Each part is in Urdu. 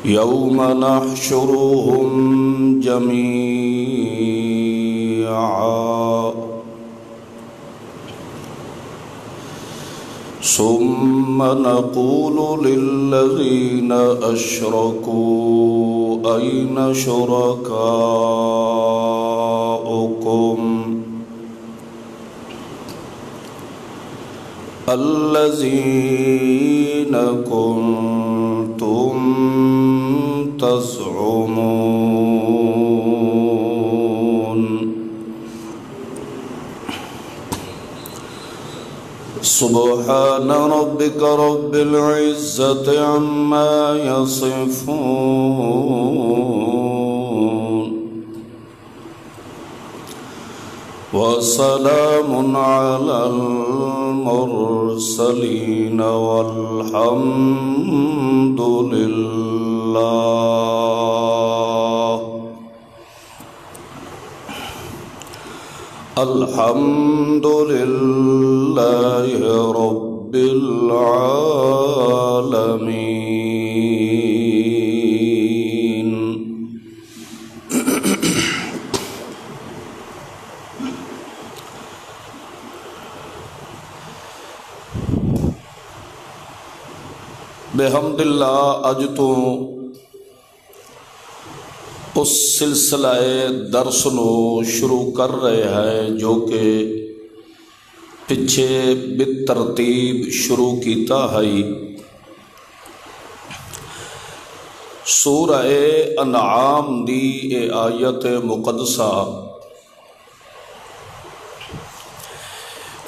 يوم نحشرهم جميعا ثم نقول للذين أشركوا أين شركاؤكم الذين كنتم تزعمون سبحان ربك رب العزة عما يصفون وسلام على المرسلين والحمد لله الحمد لله رب العالمين. بحمد اللہ اج تو اس سلسلہ درس نو شروع کر رہے ہیں جو کہ پچھے بالترتیب شروع کیتا ہے. سورہ انعام دی اے آیت مقدسہ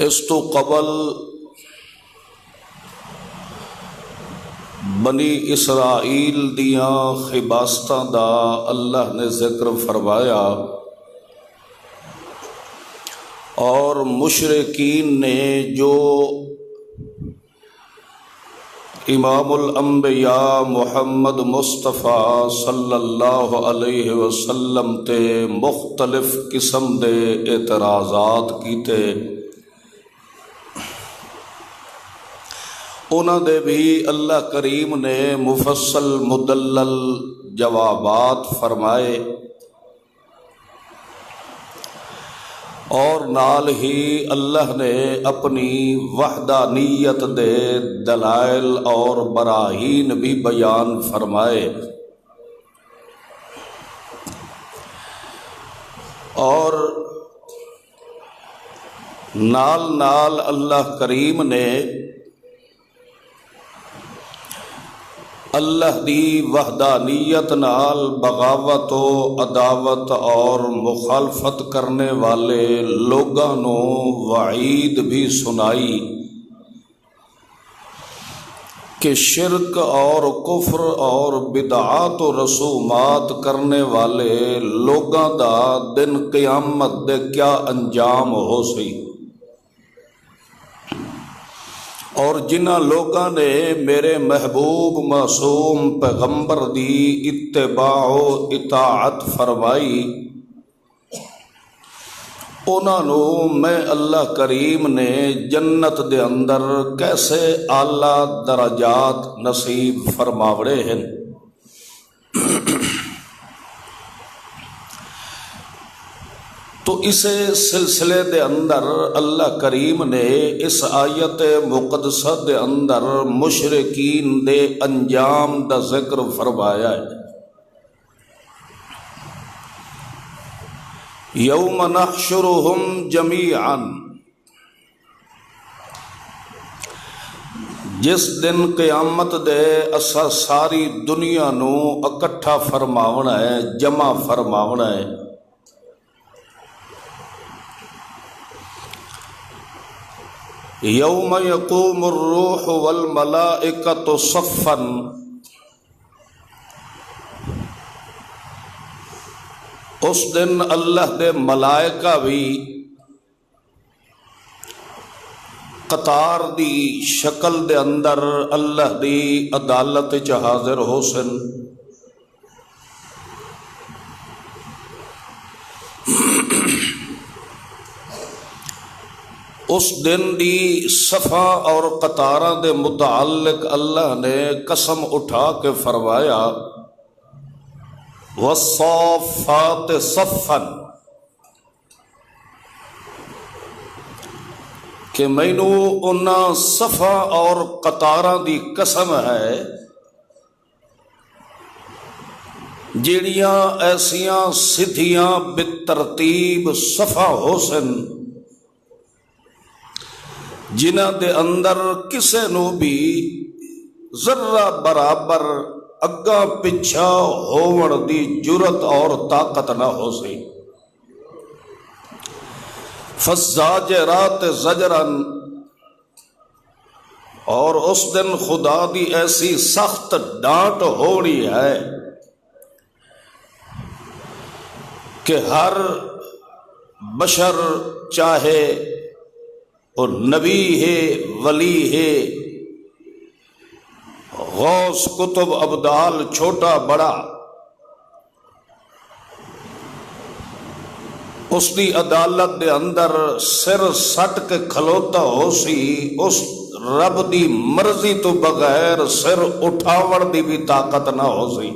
اس تو قبل بنی اسرائیل دیاں خباستاں دا اللہ نے ذکر فرمایا اور مشرکین نے جو امام الانبیاء محمد مصطفیٰ صلی اللہ علیہ وسلم تے مختلف قسم دے اعتراضات کیتے انہاں دے بھی اللہ کریم نے مفصل مدلل جوابات فرمائے اور نال ہی اللہ نے اپنی وحدانیت دے دلائل اور براہین بھی بیان فرمائے اور نال نال اللہ کریم نے اللہ دی وحدانیت نال بغاوت و عداوت اور مخالفت کرنے والے لوگاں نو وعید بھی سنائی کہ شرک اور کفر اور بدعات و رسومات کرنے والے لوگاں دا دن قیامت دے کیا انجام ہو سی اور جنہ لوگاں نے میرے محبوب معصوم پیغمبر دی اتباع و اطاعت فرمائی انہاں نو میں اللہ کریم نے جنت دے اندر کیسے اعلیٰ درجات نصیب فرماوڑے ہیں. تو اس سلسلے دے اندر اللہ کریم نے اس آیت مقدسہ دے اندر مشرکین دے انجام دا ذکر فرمایا ہے. یوم نحشرہم جمیعا، جس دن قیامت دے اسا ساری دنیا نو اکٹھا فرماونا ہے، جمع فرماونا ہے. یوم یقوم الروح والملائکۃ صفا، اس دن اللہ دے ملائکہ بھی قطار دی شکل دے اندر اللہ دی عدالت چ حاضر ہو سن. اس دن دی صفا اور قطاراں دے متعلق اللہ نے قسم اٹھا کے فرمایا والصافات صفا کہ مینو انہاں صفا اور قطاراں دی قسم ہے جیڑیاں ایسیاں سدھیاں بترتیب صفا ہو سن جنہاں دے اندر کسے نو بھی ذرہ برابر اگا پچھا ہون دی جرت اور طاقت نہ ہو سی. فالزاجرات زجرن اور اس دن خدا دی ایسی سخت ڈانٹ ہونی ہے کہ ہر بشر چاہے وہ نبی ہے ولی ہے غوث کتب ابدال چھوٹا بڑا اس دی عدالت دے اندر سر سٹ کے کھلوتا ہو سی. اس رب دی مرضی تو بغیر سر اٹھاوڑ دی بھی طاقت نہ ہو سی.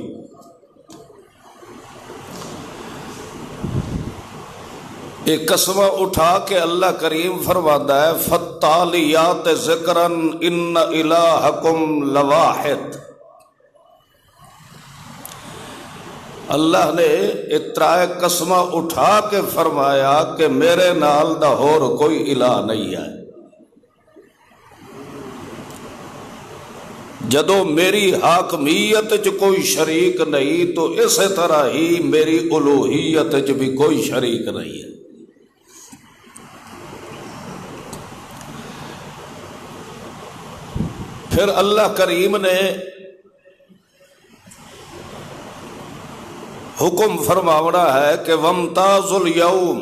ایک قسمہ اٹھا کے اللہ کریم فرماتا ہے فالتالیات ذکرن ان الہکم لواحد. اللہ نے اترائے قسمہ اٹھا کے فرمایا کہ میرے نال دا ہور کوئی الہ نہیں ہے. جدو میری حاکمیت چ کوئی شریک نہیں تو اسی طرح ہی میری الوہیت چ بھی کوئی شریک نہیں ہے. پھر اللہ کریم نے حکم فرماونا ہے کہ وامتاز الیوم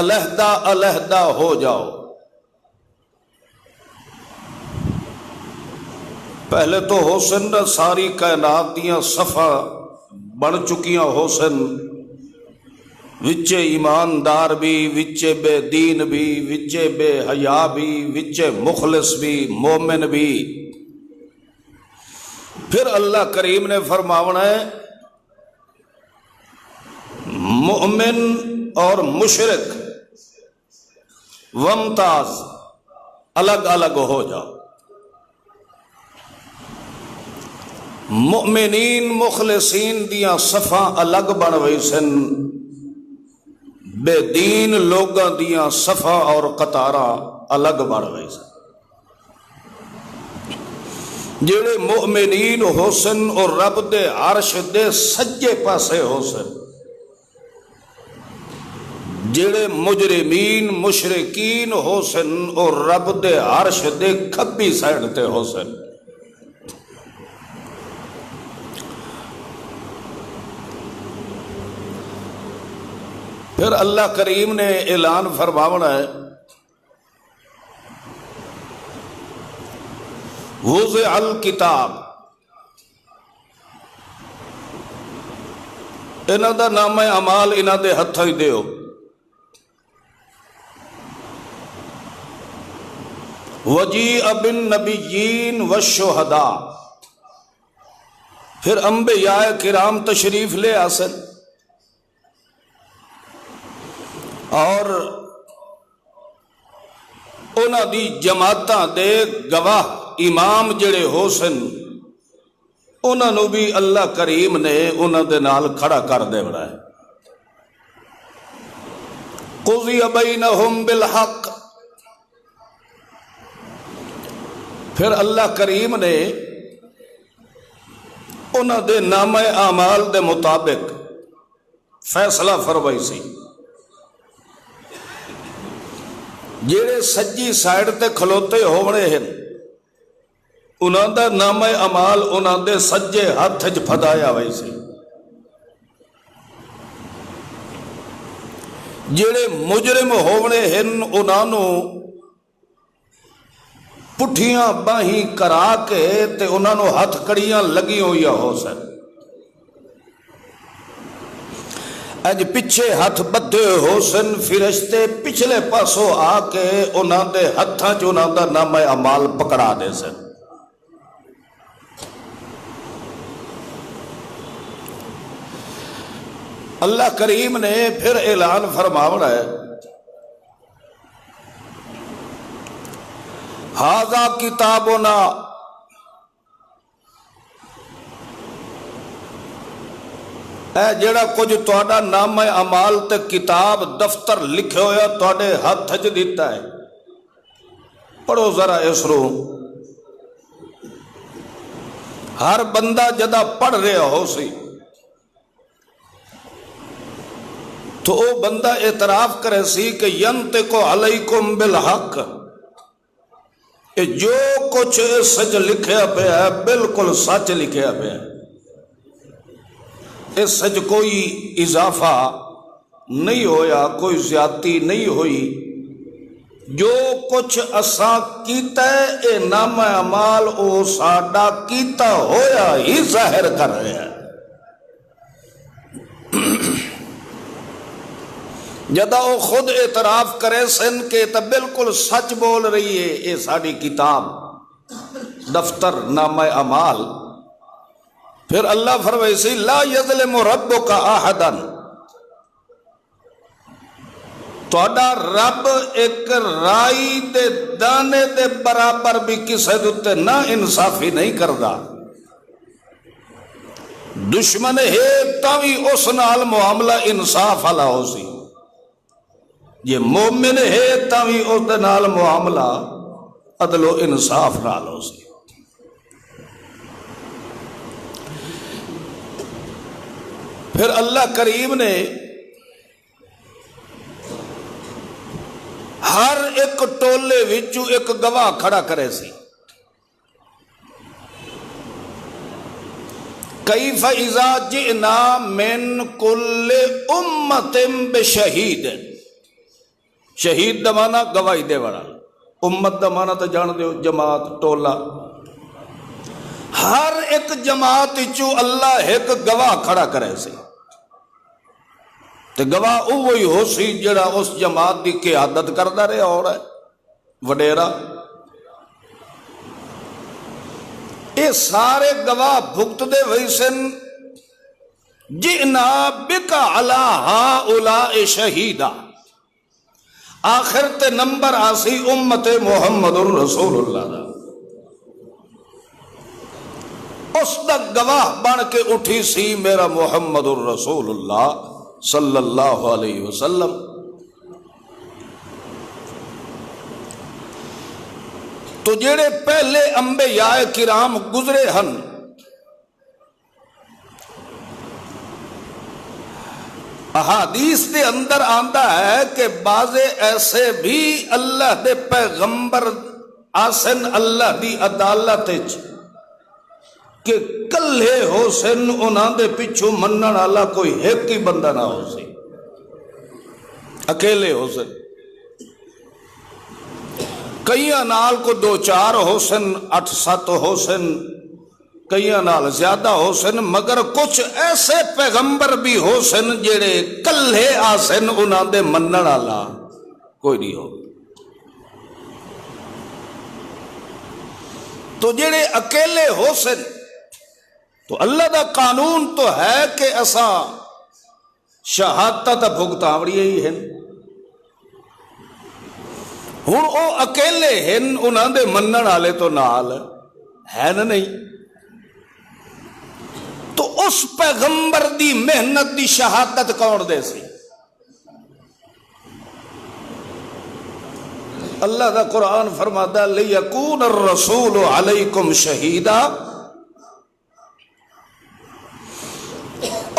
علیحدہ علیحدہ ہو جاؤ. پہلے تو حسن ساری کائنات دیاں صفا بن چکیاں حسن وچے ایماندار بھی وچے بے دین بھی وچے بے حیا بھی وچے مخلص بھی مومن بھی. پھر اللہ کریم نے فرماونا ہے مومن اور مشرک وامتاز الگ الگ ہو جاؤ. مؤمنین مخلصین دیاں صفاں الگ بن وئی سن بے دین لوگاں دیاں صفا اور قطاراں الگ بن وئی سن. جڑے مؤمنین ہو سن اور رب دے عرش دے سجے پاسے ہو سن جڑے مجرمین مشرکین ہو سن اور رب دے عرش دے کھبی سائڈ تے ہو سن. پھر اللہ کریم نے اعلان فرماونا ہے وضع الکتاب. انہاں دا نام اعمال انہاں دے ہتھاں ہی دیو. وجیء بالنبیین والشہداء. پھر انبیاء کرام تشریف لے آسن اور انہاں دی جماعتاں دے گواہ امام جڑے ہو سن انہاں نو بھی اللہ کریم نے انہاں دے نال کھڑا کر دے بڑا ہے. قضی بینہم بالحق. پھر اللہ کریم نے انہاں دے نام اعمال دے مطابق فیصلہ فرمائی سی. جڑے سجی سائڈ تے کھلوتے ہونے ہیں انہاں دا نام اعمال انہاں دے سجے ہاتھ وچ پھدایا ہوئی سی. جڑے مجرم ہونے ہیں انہاں نو پٹھیاں باہیں کرا کے تے انہاں نو ہاتھ کڑیاں لگی ہوئی ہو سن. اج پچھے ہاتھ بدھے ہو سن فرشتے پچھلے پاسوں آ کے انہاں دے ہتھاں چ انہاں دا نام اعمال پکڑا دے سن. اللہ کریم نے پھر اعلان فرماونا ہے ھذا کتابنا اے جڑا کچھ تہاڈا نامہ اعمال تے کتاب دفتر لکھے ہویا تہاڈے ہاتھ وچ دیتا ہے، پڑھو ذرا اس رو۔ ہر بندہ جدا پڑھ رہا ہو سی تو وہ بندہ اعتراف کرے سی کہ ینطق علیکم بالحق، جو کچھ سچ لکھیا پیا ہے بالکل سچ لکھیا پیا ہے، اس سچ کوئی اضافہ نہیں ہویا، کوئی زیادتی نہیں ہوئی، جو کچھ اساں کیتا ہے اے نام اعمال او ساڈا کیتا ہویا ہی ظاہر کر رہا ہے۔ جدا وہ خود اعتراف کرے سن کہ تو بالکل سچ بول رہی ہے اے ساری کتاب دفتر نامہ اعمال، پھر اللہ فرمائے سی لا یظلم ربک احدا، تہاڈا رب ایک رائی دے دانے دے برابر بھی کسے دے نا انصافی نہیں کردا، دشمن ہے تاوی اس نال معاملہ انصاف والا ہو سی، یہ مومن ہے تاوی اس دے نال معاملہ عدل و انصاف نال ہو سی۔ پھر اللہ کریم نے ہر ایک ٹولے وچوں ایک گواہ کھڑا کرے سی، کیف اذا جئنا من کل امت بشہید، شہید دا معنی گواہی دے والا، امت دا معنی تو جان دیو جماعت ٹولا، ہر ایک جماعت وچوں اللہ ایک گواہ کھڑا کرے سی، تے گواہ وہی ہو سی جڑا اس جماعت دی قیادت کردا رہا اور ہے وڈیرا۔ اے سارے گواہ بھگت دے وہی سن جئنا بک علی ہؤلاء شہیدا، آخر تے نمبر آسی امت محمد الرسول اللہ دا، اس دا گواہ بن کے اٹھی سی میرا محمد الرسول اللہ صلی اللہ علیہ وسلم۔ تو جڑے پہلے انبیاء کرام گزرے ہن احادیث دے اندر آندا ہے کہ بعض ایسے بھی اللہ دے پیغمبر آسن اللہ دی عدالت وچ کہ کلے ہو سن انہاں دے پچھو منن والا کوئی ایک ہی بندہ نہ ہو سی، اکیلے ہو سن، کئیاں نال کو دو چار ہو سن، 8-7 ہو سن، کئیاں نال زیادہ ہو سن، مگر کچھ ایسے پیغمبر بھی ہو سن جڑے کلے آسن انہاں دے منن والا کوئی نہیں ہو۔ تو جڑے اکیلے ہو سن تو اللہ دا قانون تو ہے کہ اساں شہادت بھگتاوڑی ہی ہیں، ہن او اکیلے ہیں انہاں دے منن والے تو نال ہے نہیں، تو اس پیغمبر دی محنت دی شہادت کون دے سی؟ اللہ دا قرآن فرماتا لیکون الرسول علیکم شہیدا،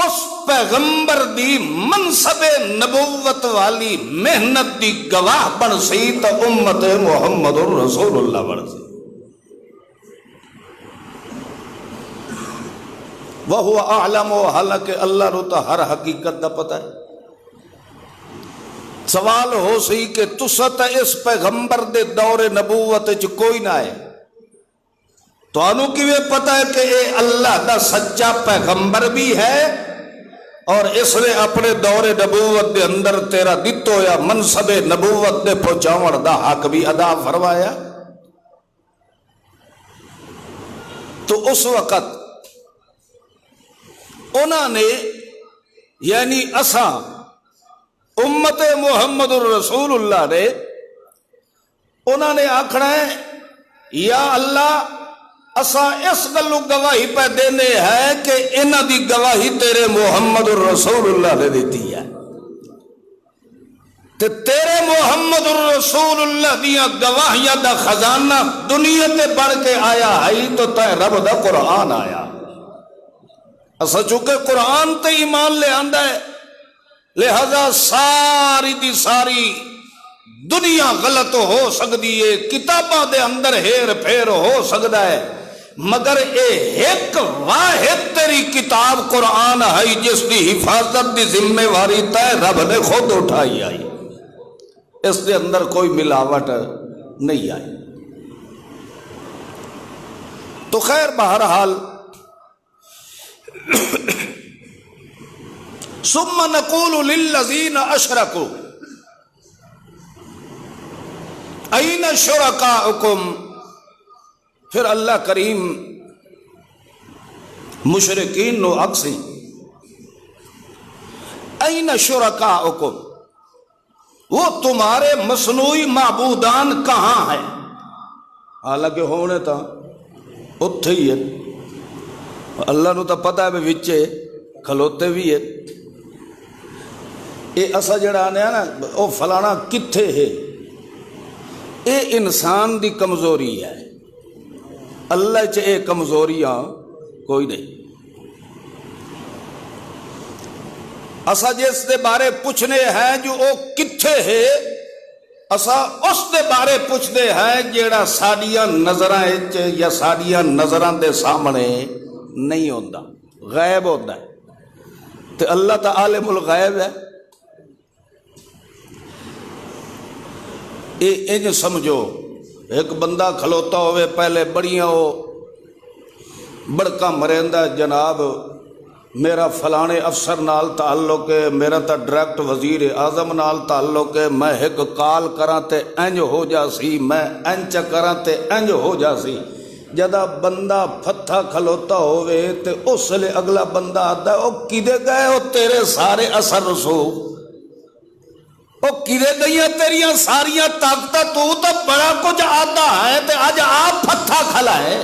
اس پیغمبر دی منصب نبوت والی محنت دی گواہ بن سی تو امت محمد الرسول اللہ بن سی۔ وَهُوَ أَعْلَمُ، حالانکہ اللہ رو تو ہر حقیقت دا پتہ ہے۔ سوال ہو سی کہ تسا تے اس پیغمبر دے دور نبوت وچ کوئی نہ ہے، تو انو کیویں پتہ ہے کہ اے اللہ دا سچا پیغمبر بھی ہے اور اس نے اپنے دور نبوت دے اندر تیرا دتو یا منصب نبوت دے پہنچاون دا حق بھی ادا فرمایا؟ تو اس وقت انہوں نے یعنی اساں امت محمد الرسول اللہ نے انہوں نے آکھنا ہے یا اللہ اساں اس گلوں گواہی پہ دینے ہے کہ انہاں دی گواہی تیرے محمد الرسول اللہ نے دیتی ہے تے تیرے محمد الرسول اللہ دیا گواہیاں دا خزانہ دنیا تے بڑھ کے آیا ہے تو تے رب دا قرآن آیا اسا چونکہ قرآن تے ایمان لے آندا ہے لہذا ساری دی ساری دنیا غلط ہو سکتی ہے کتاباں دے اندر ہیر پھیر ہو سکتا ہے مگر اے ایک واحد تیری کتاب قرآن ہے جس دی حفاظت دی ذمہ واری تے رب نے خود اٹھائی آئی اس دے اندر کوئی ملاوٹ نہیں آئی تو خیر بہرحال ثم نقول للذین اشرکوا این شرکاؤکم پھر اللہ کریم مشرکین نو اکسی این شرکاؤکم وہ تمہارے مصنوعی معبودان کہاں ہیں حالانکہ ہونے تا اتھے ہی ہے اللہ نو تا پتہ ہے وچے کھلوتے بھی ہے اے اسا جڑا آنے نا او فلانا کتھے ہے اے انسان دی کمزوری ہے اللہ چ اے کمزوریاں کوئی نہیں اسا جس دے بارے پوچھنے ہیں جو او کتھے ہے اسا اس دے بارے پوچھنے ہیں جیڑا ساڈیاں نظراں وچ یا ساڈیاں نظراں دے سامنے نہیں ہوندا غائب ہوندا ہے تے اللہ تا عالم الغیب ہے اے انج سمجھو ایک بندہ کھلوتا ہوئے پہلے بڑیاں ہو بڑکا مرندہ جناب میرا فلانے افسر نال تعلق ہے میرا تا ڈائریکٹ وزیر اعظم نال تعلق ہے میں ایک کال کراں تے انج ہو جاسی میں انچ کراں تے انج ہو جاسی جدا بندہ پھتھا کھلوتا ہوئے تے اس لئے اگلا بندہ آتا ہے او کدے گئے او تیرے سارے اثر رسوخ او کدے گئیاں تیریاں ساریاں طاقتہ تو بڑا کچھ آتا ہے تے آج آپ پھتھا کھلا ہے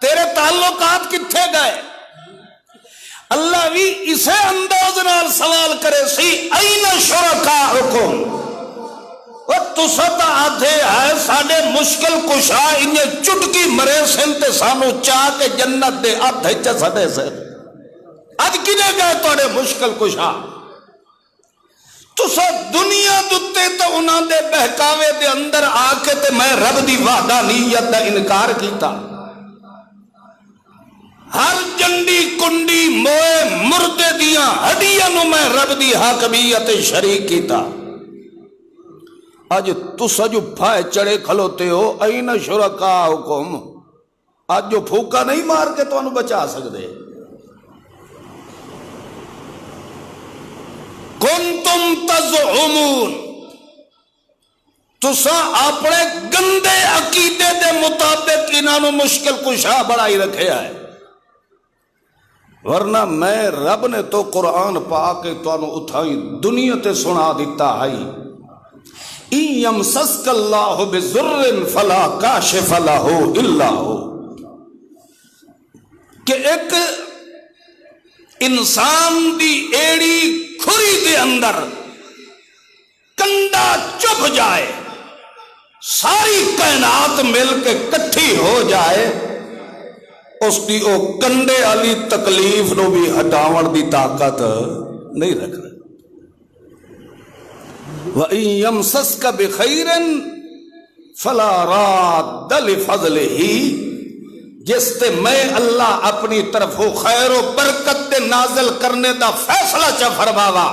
تیرے تعلقات کتھے گئے اللہ بھی اسے انداز نال سوال کرے سی این شرکاؤکم وہ تسا آدھے ہے ساڑے مشکل کشا انہیں چٹکی مرے سن تے سانو چاہ کے جنت دے آدھے چسدے سے آج کنے گئے توڑے مشکل کشا تسا دنیا دتے تو انہاں دے بہکاوے دے اندر آ کے تے میں رب دی وحدانیت دا انکار کیتا ہر جنڈی کنڈی موئے مردے دیاں ہڈیاں نو میں رب دی حاکمیت شریک کیتا آج تسا جو پھائے چڑے کھلوتے ہو این شرکاؤکم آج جو پھوکا نہیں مار کے تو انہوں بچا سکتے کنتم تزعمون تسا اپنے گندے عقیدے دے مطابق انہوں مشکل کشا بڑائی رکھے آئے ورنہ میں رب نے تو قرآن پاک تو انہوں اٹھائی دنیا تے سنا دیتا ہے اِن یمسسک اللہ بِضُرٍ فَلَا کَاشِفَ لَهُ إِلَّا هُوَ کہ ایک انسان دی ایڑی کھری دے اندر کنڈا چپ جائے ساری کائنات مل کے کٹھی ہو جائے اس دی او کنڈے علی تکلیف نو بھی ہٹاون دی طاقت نہیں رکھ رہے وَإِن يَمْسَسْكَ بِخَيْرٍ فَلَا رَادَّ لِفَضْلِهِ جس تے میں اللہ اپنی طرف خیر و برکت دے نازل کرنے دا فیصلہ چا فرماوا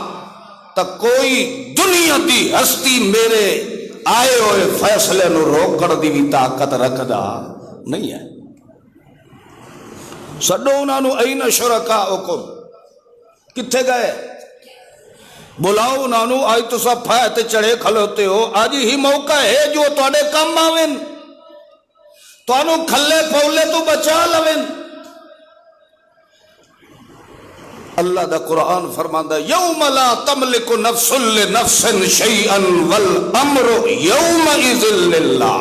تا کوئی دنیا دی ہستی میرے آئے ہوئے فیصلے نو روکڑ دی بھی طاقت رکھدا نہیں ہے سڈو انہاں نو این شرکاؤکم کتھے گئے بلاؤ انہوں آج تو سب پھائے چڑھے کھلوتے ہو آج ہی موقع ہے جو تواڈے کم آویں تانوں کھلے پولے تو بچا لویں اللہ دا قرآن فرماندا یوم لا تملک نفس لنفس شیئا والامر یومئذ للہ،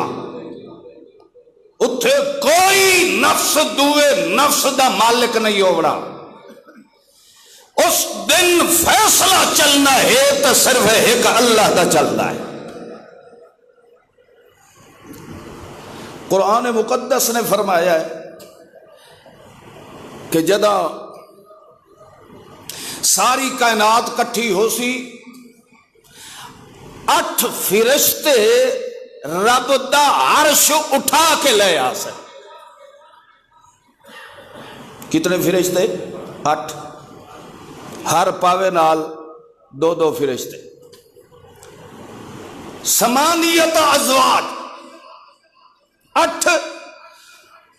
اتھے کوئی نفس دوے نفس دا مالک نہیں ہونا، اس دن فیصلہ چلنا ہے تو صرف ایک اللہ دا چلنا ہے۔ قرآن مقدس نے فرمایا ہے کہ جدہ ساری کائنات کٹھی ہو سی، 8 فرشتے رب دا عرش اٹھا کے لے آ سکے۔ کتنے فرشتے؟ 8، ہر پاوے نال 2 فرشتے، 8 ازواج، 8،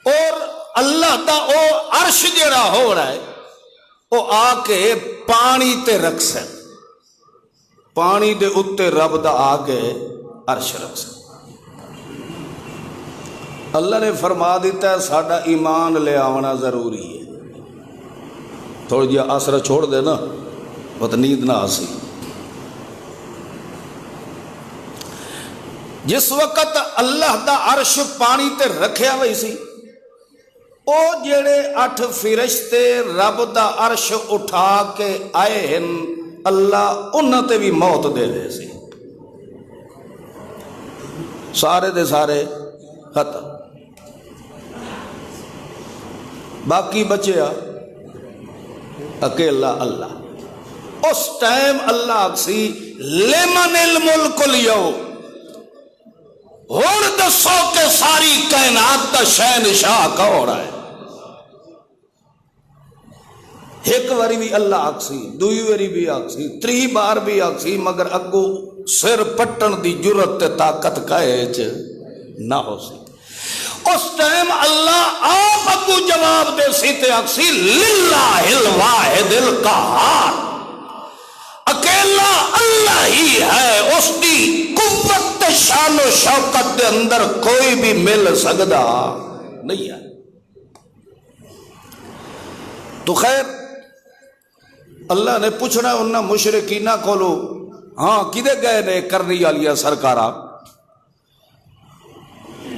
اور اللہ دا او عرش جڑا ہو رہا ہے وہ آ کے پانی تے رکھ سن، پانی دے اتے رب دا آ کے عرش رکھ سن۔ اللہ نے فرما دیتا ہے ساڈا ایمان لے آونا ضروری ہے۔ تھوڑی جی آسرا چھوڑ دے نا، بہت نیند نہ آسی۔ جس وقت اللہ دا عرش پانی تے رکھیا ہوئی سی، او جڑے 8 فرشتے رب دا عرش اٹھا کے آئے ہیں، اللہ انہاں تے بھی موت دے دے سی، سارے دے سارے ختم۔ باقی بچیا اکیلا اللہ۔ اس ٹائم اللہ اکسی لمن الملک اليوم، ہن دسو کہ ساری کائنات دا شہنشاہ کون ہے؟ ایک واری بھی اللہ آکسی، دوئی واری بھی آکسی، 3 بار بھی آکسی، مگر اگو سر پٹن دی جرت تے طاقت کائچ نہ ہو سی۔ اس ٹائم اللہ آپ اگو جواب دے سی تے آکسی للہ الواحد القہار، اکیلا اللہ ہی ہے، اس دی قوت شان و شوکت دے اندر کوئی بھی مل سکدا نہیں ہے۔ تو خیر اللہ نے پوچھنا انہاں مشرکینہ کولو، ہاں کدے گئے نے کرنی والیا سرکارا،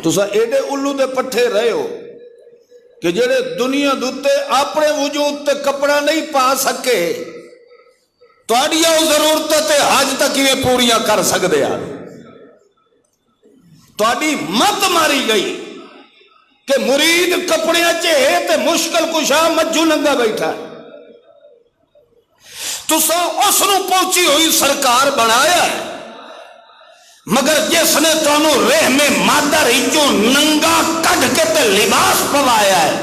تسا ایڈے الو دے پٹھے رہے ہو کہ جڑے دنیا دوتے اپنے وجود تے کپڑا نہیں پا سکے، تواڈیاں ضرورتاں تے حج تک یہ پوریاں کر سکدے آ۔ تواڈی مت ماری گئی کہ مرید کپڑیاں چے تے مشکل کشا مجھو ننگا بیٹھا ہے، تسا اس نو پہنچی ہوئی سرکار بنایا ہے، مگر جس نے تانوں رحم مادر ہجو ننگا کڈ کے تے لباس پوایا ہے،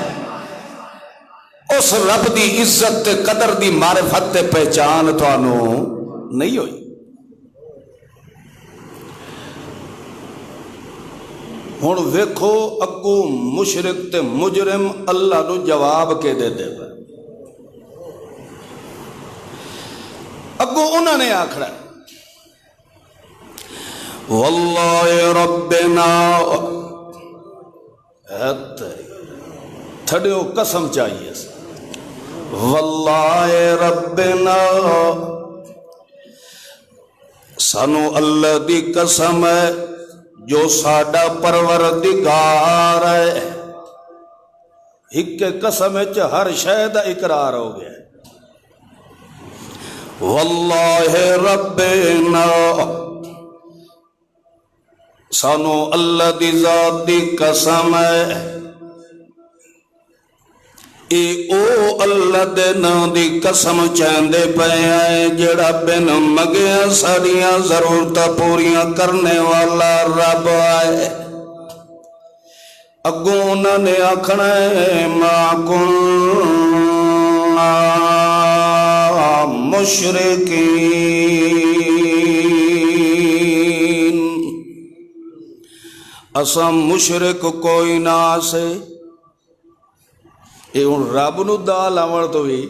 اس رب دی عزت تے قدر دی معرفت تے پہچان تانوں نہیں ہوئی۔ ہن ویکھو اگو مشرک تے مجرم اللہ نو جواب کے دے دے، اگو انہوں نے آکھنا واللہ ربنا، تھڑیو قسم چاہیے، واللہ ربنا، سانو اللہ دی قسم ہے جو ساڈا پروردگار ہے۔ ایک قسم وچ ہر شے دا اقرار ہو گیا، واللہ ربنا، سانو اللہ دی ذات دی قسم ہے، اے او اللہ دے نام دی قسم چاندے پے آئے جڑا بن مگیا ساڑیاں ضرورتاں پوریاں کرنے والا رب آئے۔ اگوں انہوں نے آکھنا ہے ما کننا مشرکین، اساں مشرک کوئی نہ سے۔ یہ ہوں رب نو دال آوڑ تو بھی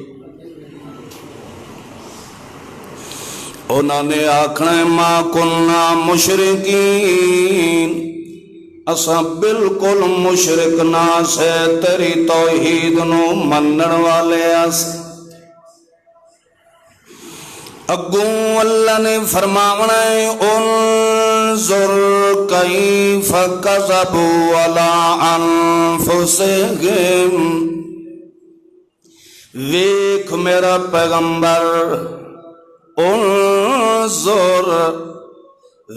انہوں نے آکھنا ما کننا مشرکین، اساں بالکل مشرک نہ سے، تیری توحید نو منن والے اس۔ اگوں اللہ نے فرماونا ہے انظر کیف کذبوا علی انفسہم، ویکھ میرا پیغمبر، انظر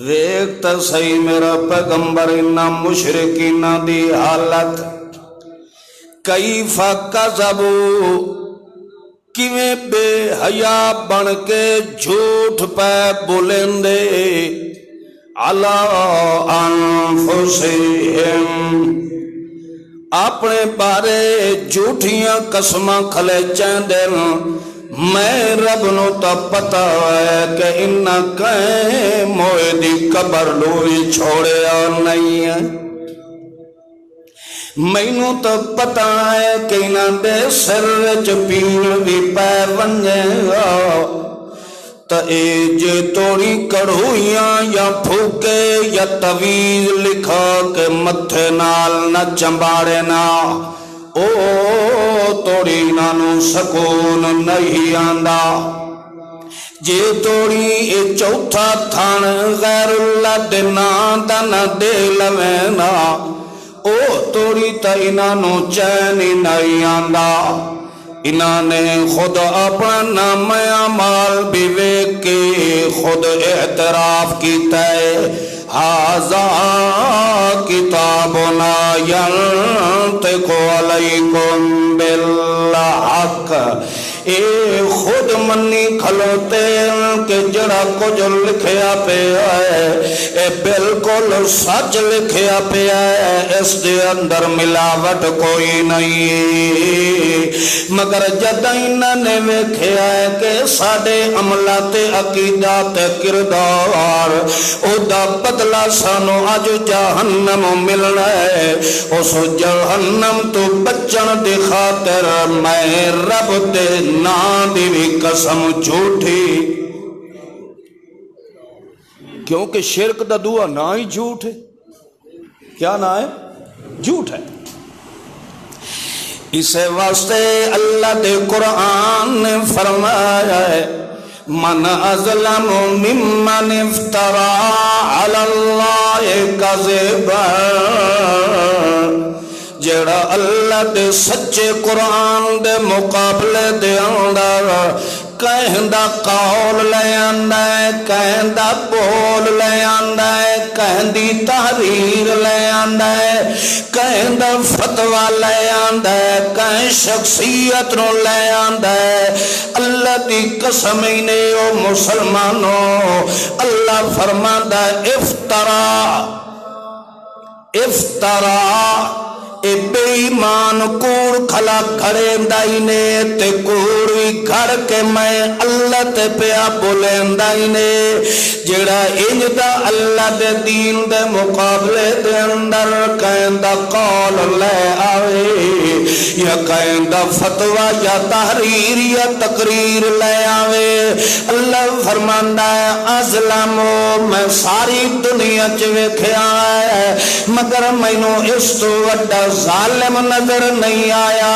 ویکھ تا صحیح میرا پیغمبر انہاں مشرکینہ دی حالت، کیف کذبوا کیویں بے حیا بن کے جھوٹ پہ بولندے، علی انفسہم اپنے بارے جھوٹیاں قسماں کھلے چاندے، میں رب نو تا پتا ہے کہ انہاں کہیں موئے دی قبر لوئی چھوڑیا نہیں ہے، مینوں تو پتا ہے کہ انہاں دے سر وچ پیڑ بھی پے ونجے گا، تا اے جے توڑی کڑھویاں یا پھوکے یا تویز لکھا کہ متھے نال نہ چمباڑے نا، او توڑی نانو سکون نہیں آندا، جے توڑی اے چوتھا تھان غیر اللہ دے نام دا نہ دے لوینا، او توڑی تا انہاں چین ہی نہیں آندا، انہاں نے خود اپنا نام اعمال بھی ویکھ کے خود اعتراف کیتا ہے، ھذا کتابنا ینطق علیکم بالحق، اے خود منی کھلوتے کہ جڑا کچھ لکھیا پیا ہے اے بالکل سچ لکھیا پیا ہے، اس دے اندر ملاوٹ کوئی نہیں، مگر جد انہاں نے ویکھیا ہے کہ ساڈے عملاں تے عقیدہ تے کردار او دا بدلہ سانو اج جہنم ملنا ہے، اس جہنم تو بچن دی خاطر میں رب دے نام دی بھی قسم جھوٹی، کیونکہ شرک دا دعا نہ ہی جھوٹ ہے، کیا نہ ہے؟ جھوٹ ہے۔ اسے واسطے اللہ دے قرآن نے فرمایا ہے من اظلم ممن افترا علی اللہ کذبا، جڑا اللہ دے سچے قرآن دے مقابلے دے اندر کہندہ قول لے آندا ہے، کہندہ بول لے آندا ہے، کہندی تحریر لے آندا ہے، کہندہ فتوہ لے آندا ہے، کہیں شخصیت نو لے آندا ہے، اللہ دی قسم نے او مسلمانوں اللہ فرماندا ہے افترا، افترا اے بے ایمان کوڑ کھلا کھڑیندائی نے تے کوڑی گھڑ کے میں اللہ تے پیا بولندائی نے، جڑا انجدہ اللہ دے دین دے مقابلے دے اندر کہندہ قول لے آوے یا کہندہ فتوہ یا تحریر یا تقریر لے آوے، اللہ فرماندہ ہے ازلمو میں ساری دنیا چوے کھیا ہے مگر مینوں اس تو وڈا ظالم نظر نہیں آیا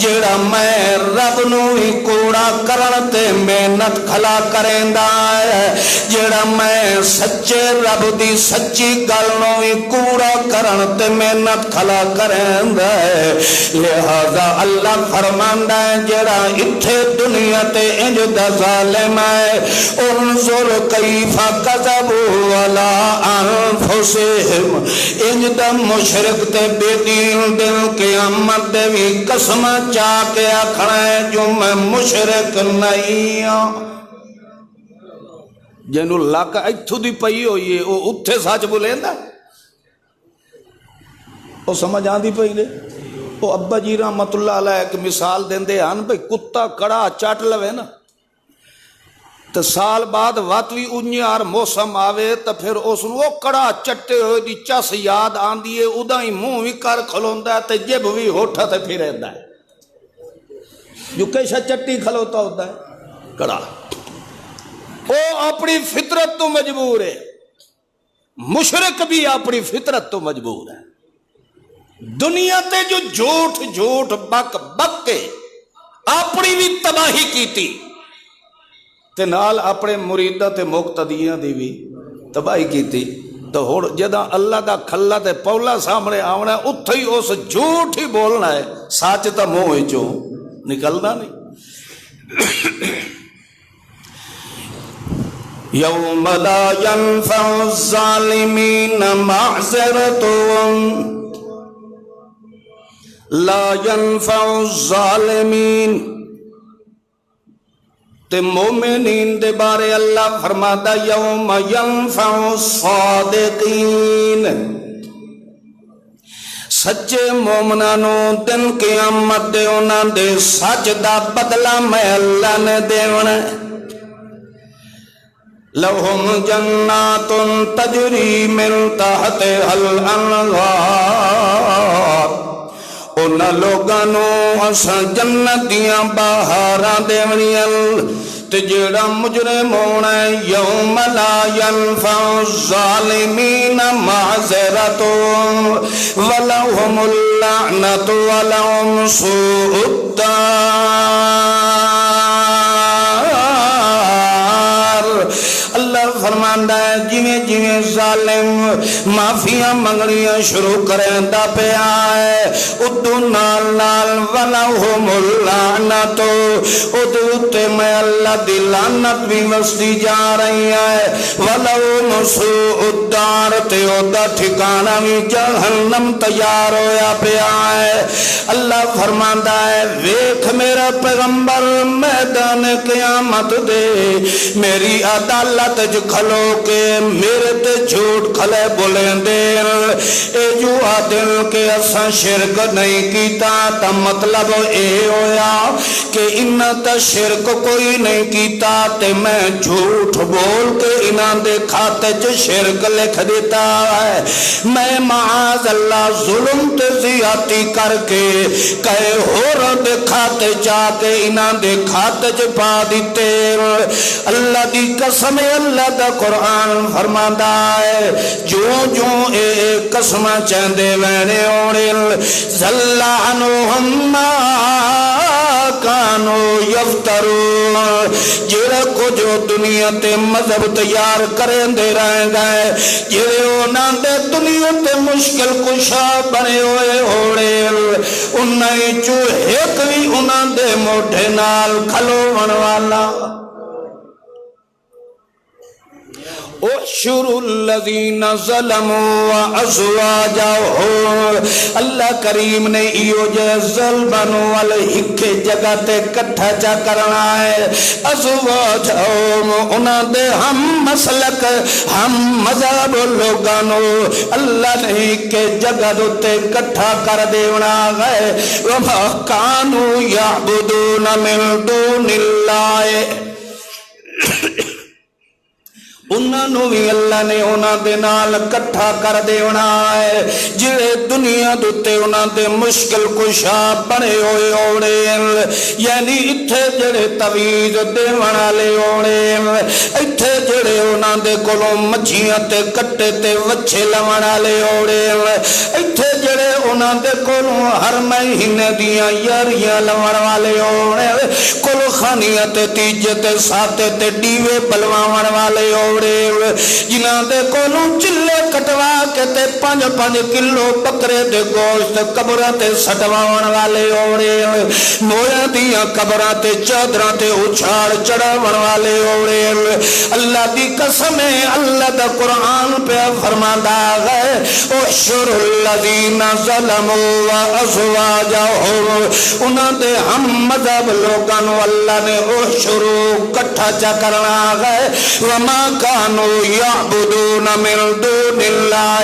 جڑا میں رب نو ہی کوڑا کرن تے محنت کھلا کریندا ہے، جڑا میں سچے رب دی سچی گل نو ہی کوڑا کرن تے محنت کھلا کریندا ہے، لہذا اللہ فرماندا ہے جڑا اتھے دنیا تے انج دا ظالم ہے انظر کیف کذبوا علی انفسہم، انج دا مشرک تے بے دین دل قیامت دے بھی قسم چاہ کے آکھنا ہے جو میں مشرک نہیں ہوں، جنہوں لاکھ ایتھو دی پئی ہوئی ہے وہ اتھے سچ بولیندا، وہ سمجھ آندی پئی نے، وہ ابا جی رحمت اللہ علیہ ایک مثال دیندے ہن بھئی کتا کڑا چٹ لوے نا تو سال بعد واتوی انجیار موسم آوے تو پھر اس وہ کڑا چٹے ہوئے دی چس یاد آندی ہے ادا ہی منہ بھی کر کھلوندا ہے تے جب بھی ہوٹھا تے پھر رہندا ہے، جو کیسا چٹی کھلوتا ہوتا ہے کڑا، وہ اپنی فطرت تو مجبور ہے، مشرک بھی اپنی فطرت تو مجبور ہے، دنیا تے جو جھوٹ جھوٹ بک بک کے اپنی بھی تباہی کی تھی، تے نال اپنے مریداں تے مقتدیاں دی بھی تباہی کیتی. تو ہن جداں اللہ دا کھلا تے پولا سامنے آونا ہے اتھے ہی اس جھوٹ ہی بولنا ہے، سچ تا منہ وچوں نکلنا نہیں. یوم لا ينفع الظالمین معذرتهم لا ينفع الظالمین. تے مومنین دے بارے اللہ فرماتا یوم ینفع الصادقین، سچے مومنانوں دن قیامت دے انہاں دے سچ دا بدلہ میں اللہ نے دیونا. لہم جنات تجری من تحتها الانہار، انہاں لوگانوں اساں جنت دیاں بہاراں دیونیاں. تے جیڑا مجرم ہونا ہے یوم لا ينفع الظالمین معذرتهم ولہم اللعنۃ ولہم سوء الدار. اللہ فرماندا ہے جویں جویں ظالم معافیاں منگنیاں شروع کریندا پیا ہے ادو نال نال ولہم اللعنۃ، ادو تے میں اللہ دی لعنت بھی وسدی جا رہی ہے. ولہم سوء الدار، تے اودا ٹھکانہ بھی جہنم تیار ہویا پیا ہے. اللہ فرماندا ہے ویکھ میرا پیغمبر میدان قیامت دے میری عدالت جو کھلو کے میرے تے جھوٹ کھلے بولیں دے اے جو آدل کے اساں شرک نہیں کیتا. تا مطلب اے ہویا کہ انہاں تا شرک کوئی نہیں کیتا تے میں جھوٹ بول کے انہاں دے کھاتے جو شرک لکھ دیتا ہے. میں معاذ اللہ ظلم تے زیادتی کر کے کہے ہور دے کھاتے جا کے انہاں دے کھاتے جو پا دیتے. اللہ دی قسم اللہ دا قرآن فرماندا ہے جو جو اے قسم چاندے وینے اوڑے زل عنہم ما کانو یفترون، جڑا کو جو دنیا تے مذہب تیار کریں دے رہے گئے جڑے انہاں دے دنیا تے مشکل کشا بنے ہوئے ہوڑے انہیں چو ایک بھی انہاں دے موٹھے نال کھلوون والا. احشروا الذین ظلموا وازواجہم، اللہ کریم نے ایو جے ظلمن وال ہک جگہ تے کٹھا چا کرنا ہے. ازواجہم انہاں دے ہم مسلک ہم مذہب لوگانو اللہ نے ہک جگہ تے کٹھا کر دیونا ہے. وما کانوا یعبدون من دون اللہ، انہوں بھی اللہ نے انہوں دے نال کٹھا کر دیونا ہے جڑے دنیا دوتے انہوں دے مشکل کشا بڑے ہوئے اوڑے. یعنی اتھے جڑے تویز دیوان والے اوڑے، اتھے جڑے انہوں دے کولوں مچھیاں تے کٹے تے وچھے لوان والے اوڑے، اتھے جڑے انہوں دے کولوں ہر مہینے دیاں یاریاں لوان والے اوڑے، کول خانیاں تے تیجے تے ساتے تے ڈیوے بلوان والے اوڑے، جنہاں دے کولوں چلے کٹوا کے تے 5-5 کلو بکرے دے گوشت قبراں تے سٹواون والے اوڑے، مویاں دیاں قبراں تے چادراں تے اچھاڑ چڑھاون والے اوڑے. اللہ دی قسم ہے اللہ دا قرآن پہ فرماندا ہے احشر الذین ظلموا وازواجہم، انہاں دے ہم مذہب لوگاں نو اللہ نے احشروا کٹھا چا کرنا ہے. وما کانو یعبدون من دون اللہ،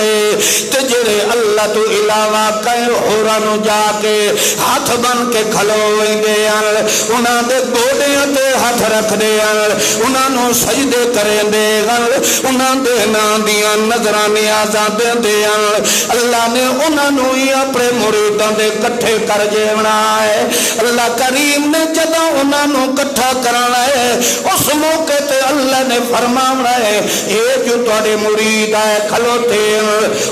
تے جڑے اللہ تو علاوہ کئی ہوراں نو جا کے ہاتھ بن کے کھلوئیں دے انہاں دے گوڑیاں تے ہاتھ رکھ دے انہاں نو سجدے کریں دے انہاں دے نام دیاں نظراں نیازاں دے دے. اللہ نے انہاں نو ہی اپنے مریداں دے کٹھے کر جیونا ہے. اللہ کریم نے جدوں انہاں نو کٹھا کرنا ہے اس موقع تے اللہ نے فرماونا ہے اے جو تواڈے مرید ہے کھلوتے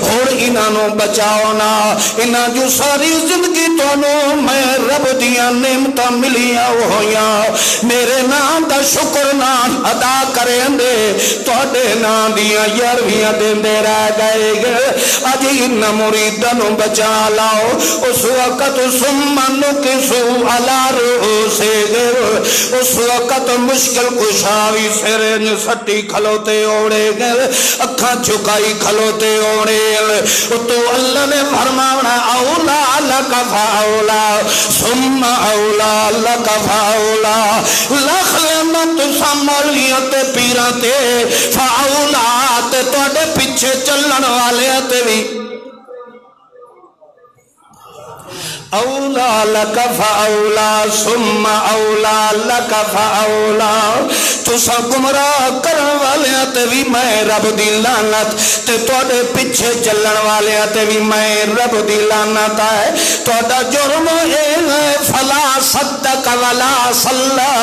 ہن انہاں نو بچاؤ نا انہاں جو ساری زندگی تانوں میں رب دیاں نعمتاں ملیاں ہویاں میرے نام دا شکر نہ ادا کریں دے تواڈے نام دیاں یارویاں دیندے رہ گئے اج انہاں مریداں نو بچا لاؤ اس وقت ثم نکسو علی رؤوسہم اس وقت مشکل کشاوی سرن سٹی کھلوتے اوڑے گئے اکھاں چکائی کھلوتے اوڑے تو اللہ نے فرمایا اولا لک فاولا ثم اولا لک فاولا لکھ لینا تو سامولیت پیراں تے فاولا تے تواڈے پیچھے چلن والے تے بھی اولا لک فاولا ثم اولا لک فاولا تسا گمراہ کرن والے تے بھی میں رب دی لعنت تے تواڈے پیچھے چلن والے تے بھی میں رب دی لعنت ہے تواڈا جرم اے ہے فلا صدق ولا صلى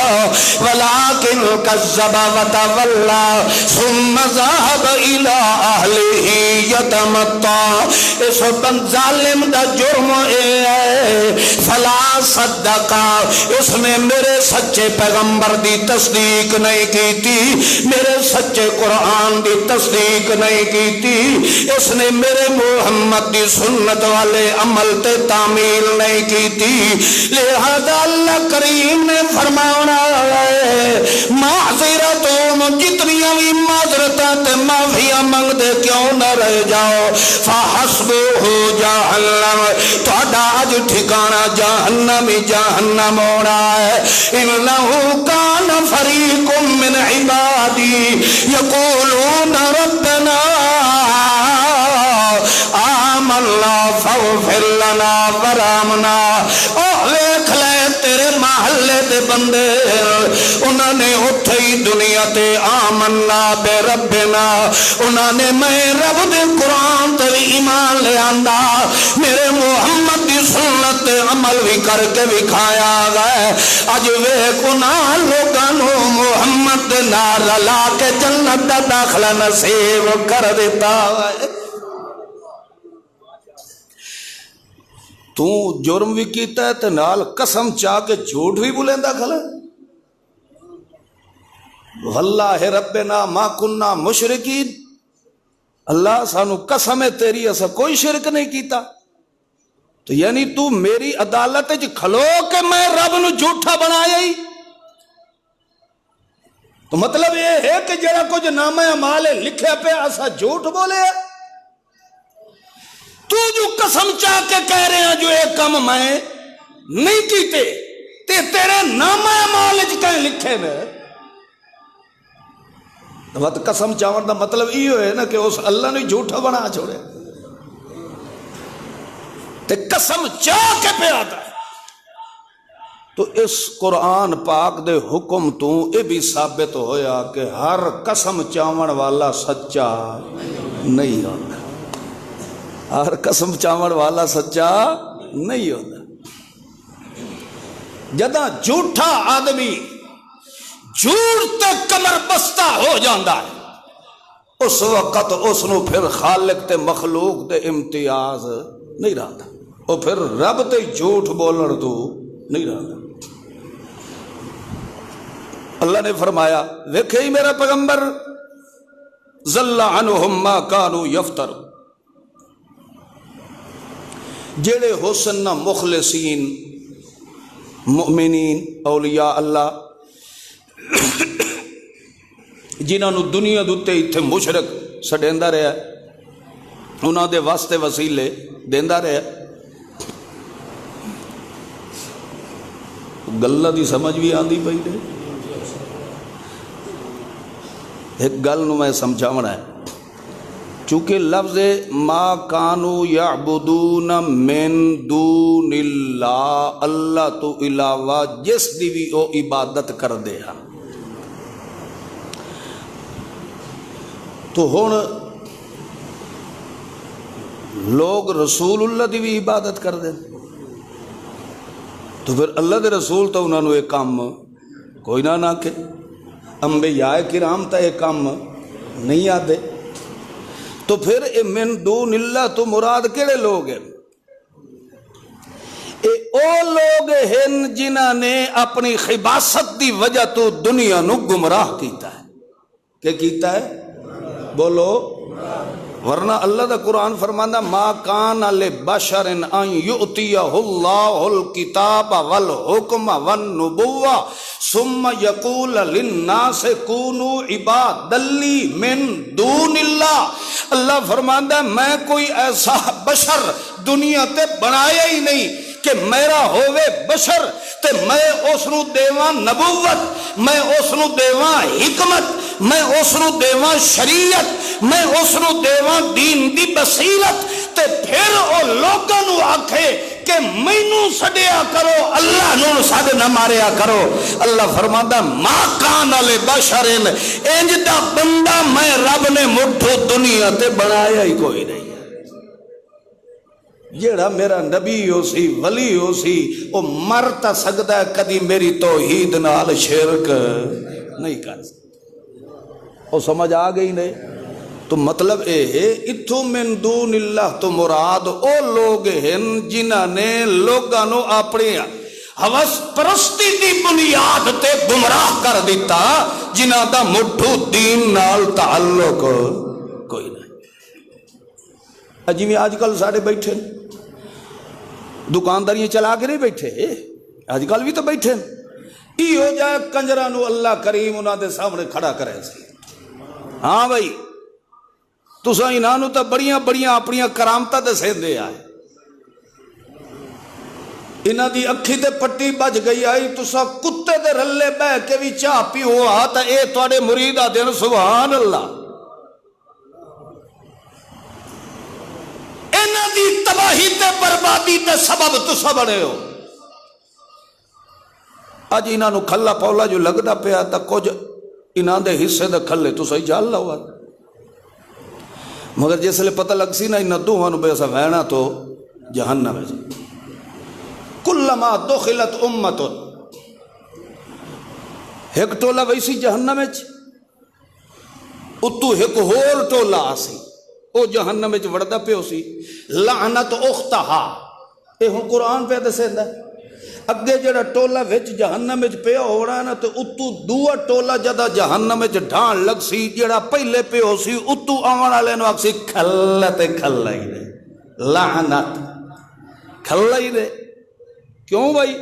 ولكن كذب وتولى ثم ذهب الى اهله يتمطى اس بند ظالم دا جرم اے ہے فلا صدقا اس نے میرے سچے پیغمبر دی تصدیق نہیں کی تھی میرے سچے قرآن دی تصدیق نہیں کی تھی اس نے میرے محمد دی سنت والے عمل تے تعمیل نہیں کی تھی لہذا اللہ کریم نے فرمایا ہے معذرتوں جتنیاں بھی معذرتاں تے معافیاں منگ دے کیوں نہ رہ جاؤ فحسبہ جہنم تہاڈا اج ٹھکانہ جہنم جہنم ہونا ہے انہو کان فریق من عبادی یقولون ربنا آمنا فاغفر لنا ورحمنا اوہ ویکھ لے تیرے محلے دے بندے انہوں نے اٹھے ہی دنیا تے آمنا بے ربنا انہوں نے میں رب دے قرآن تے ایمان لے آندا میرے محمد دی سنت عمل بھی کر کے بھی کھایا گئے اج ویکھ انہاں لوگاں نو محمد دے نال لا کے جنت دا داخلہ نصیب کر دیتا ہے تو جرم بھی کیتا ہے تے نال قسم چاہ کے جھوٹ بھی بولیندا کھلا واللہ ربنا ما کننا مشرکین اللہ سانو قسم ہے تیری اسا کوئی شرک نہیں کیتا تو یعنی تو میری عدالت وچ کھلو کہ میں رب نو جھوٹا بنایا ہی تو مطلب یہ ہے کہ جڑا کچھ نامہ اعمال لکھے پہ اسا جھوٹ بولے تو جو قسم چاہ کے کہہ رہے ہیں جو ایک کم میں نہیں کیتے تے تیرے نامہ اعمال وچ کہیں لکھے نے تو قسم چاہن دا مطلب یہ ہے نا کہ اس اللہ نے جھوٹا بنا چھوڑے تے قسم چاہ کے پہ آتا ہے تو اس قرآن پاک دے حکم تو یہ بھی ثابت ہویا کہ ہر قسم چاون والا سچا نہیں ہوتا ہر قسم چاون والا سچا نہیں ہوتا جدہ جھوٹا آدمی جھوٹ تے کمر بستہ ہو جاندہ ہے اس وقت اس نو پھر خالق تے مخلوق تے امتیاز نہیں رہتا وہ پھر رب تے جھوٹ بولن تو نہیں رہتا اللہ نے فرمایا دیکھے ہی میرا پیغمبر ضل عنہم ما کانوا یفتر جڑے حسن نہ مخلصین مؤمنین اولیاء اللہ جنہاں نو دنیا دوتے اتھے مشرک سڈیندا رہا انہاں دے واسطے وسیلے دیندا رہا گلہ دی سمجھ بھی آندی پئی نے ایک گل نو میں سمجھاونا ہے چونکہ لفظ ما کانوا یعبدون من دون اللہ اللہ تو علاوہ جس دی بھی او عبادت کر دے ہیں تو ہن لوگ رسول اللہ دی بھی عبادت کر دیں تو پھر اللہ دے رسول تو انہوں نے ایک کام کوئی نہ کہ انبیاء کرام تا ایک کام نہیں آتے. تو پھر اے من دون اللہ تو مراد کیڑے لوگ ہیں؟ اے او لوگ ہیں جنہاں نے اپنی خباثت دی وجہ تو دنیا نو گمراہ کیتا ہے. کہ کیتا ہے؟ بولو. ورنہ اللہ دا قرآن فرماندا ما کان لبشر ان یؤتیہ اللہ الکتاب والحکم والنبوہ ثم یقول للناس کونوا عبادا لی من دون اللہ. اللہ فرماندا میں کوئی ایسا بشر دنیا تے بنایا ہی نہیں کہ میرا ہووے بشر تے میں اس نو دیواں نبوت، میں اس نو دیواں حکمت، میں اس نو دیواں شریعت، میں اس نو دیواں دین دی بصیرت، تے پھر او لوگاں نو آکھے کہ مینوں سڈیا کرو، اللہ نو سڈ نہ ماریا کرو. اللہ فرماندا ما کان لبشر انج دا بندہ میں رب نے مٹھو دنیا تے بنایا ہی کوئی نہیں. جیڑا میرا نبی ہو سی ولی ہو سی وہ مر تا سکتا ہے، کدی میری توحید نال شرک نہیں کر سکتا. وہ سمجھ آ گئی نہیں؟ تو مطلب اے اتھو من دون اللہ تو مراد او لوگ ہیں جنہاں نے لوگاں نو اپنی ہوس پرستی دی بنیاد تے گمراہ کر دیتا، جنہاں دا مٹھو دین نال تعلق کوئی نہیں. جی آج کل ساڑے بیٹھے دکانداریاں چلا کے نہیں بیٹھے، آج کل بھی تو بیٹھے ای ہو جائے کنجرہ نو اللہ کریم انہاں دے سامنے کھڑا کرے سی. ہاں بھائی تساں انہاں نو تو بڑیاں بڑیاں اپنیاں کرامتاں دسیں دے آئے، انہاں دی اکھی تے پٹی بج گئی آئی، تساں کتے دے رلے بہ کے بھی چاہ پیو آتا اے تواڈے مرید آ دین سبحان اللہ. انہاں دی تباہی تے بربادی تے سبب تساں بنے ہو. اج انہاں نو کھلا پولا جو لگدا پیا تا کچھ انہاں دے حصے دے کھلے تساں ہی جال لو، مگر جس لئے پتہ لگ سی نا انہاں دوہاں نو بیسا وینا تو جہنم ہے. کلما دخلت امت ایک ٹولا ویسی جہنم ہے، اتو ایک ہور ٹولا آسی او جہنم وچ وڑدا پیو سی. لعنت اختہا اے ہن قرآن پہ دسیندا اگے جڑا ٹولا وچ جہنم وچ پیا ہونا نا تے اتو دوہ ٹولا جدا جہنم وچ ڈھان لگ سی، جڑا پہلے پیو سی اتو آون والے نو آکسی کھلا تے کھلا ہی دے. لعنت کھلا ہی دے. کیوں بھائی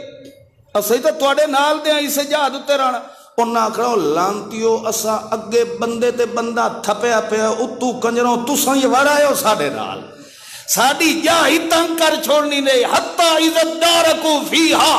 اسے تو تواڈے نال دے آئی سے جہاد تے رانا. انہاں آکھنا لانتیو اساں اگے بندے تے بندہ تھپیا پیا اتو کنجروں تساں یہ وڑائے ہو ساڈے نال، ساڈی جاہ ہی تنگ کر چھوڑنی نہیں. حتی عزت دارکو فیہا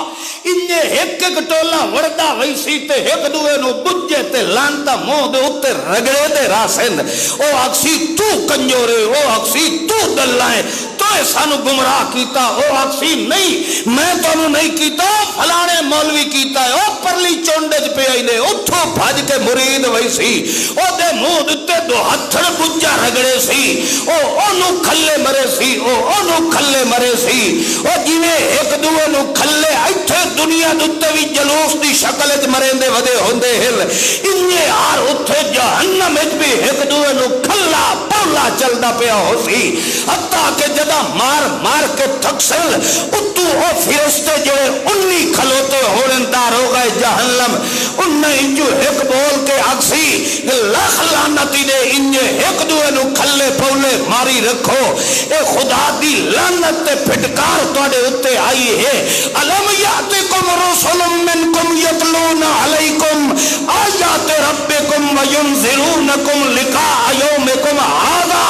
انجے ایک ایک ٹولا وڑدا ویسی تے ایک دوے نو بجے تے لانتا منہ دے اتے رگڑے دے راسند. او آکسی تو کنجورے، او آکسی تو دلائیں، تو سانو گمراہ کیتا. او آکسی نہیں میں تانوں نہیں کیتا، فلانے مولوی کیتا ہے. او پرلی چونڈج پہ آئی نے اتھو بھج کے مرید ویسی، او دے منہ دتے دو ہتھڑ بجا رگڑے سی، او نو کھلے مرے سی، او نو کھلے مرے سی. او جویں ایک دوے نو کھلے ایتھے دنیا دتے بھی جلوس دی شکل وچ مرندے ودے ہوندے ہن، انجے ہار اوتھے جہنم وچ بھی ایک دوے نو کھلا پولا چلدا پیا ہو سی. حتیٰ کہ جدا مار مار کے تھکسل اتو او فرشتے جڑے انی کھلوتے ہورندار ہو گئے جہنم، انہیں انجو ایک بول کے اکسی لاکھ لعنتی دے انجے ایک دوے نو کھلے پولے ماری رکھو. اے خدا دی لعنت تے پھٹکار تواڈے اتے آئی ہے. الم یاتکم رسل منکم یتلون علیکم آیات ربکم وینذرونکم لقاء یومکم ھذا.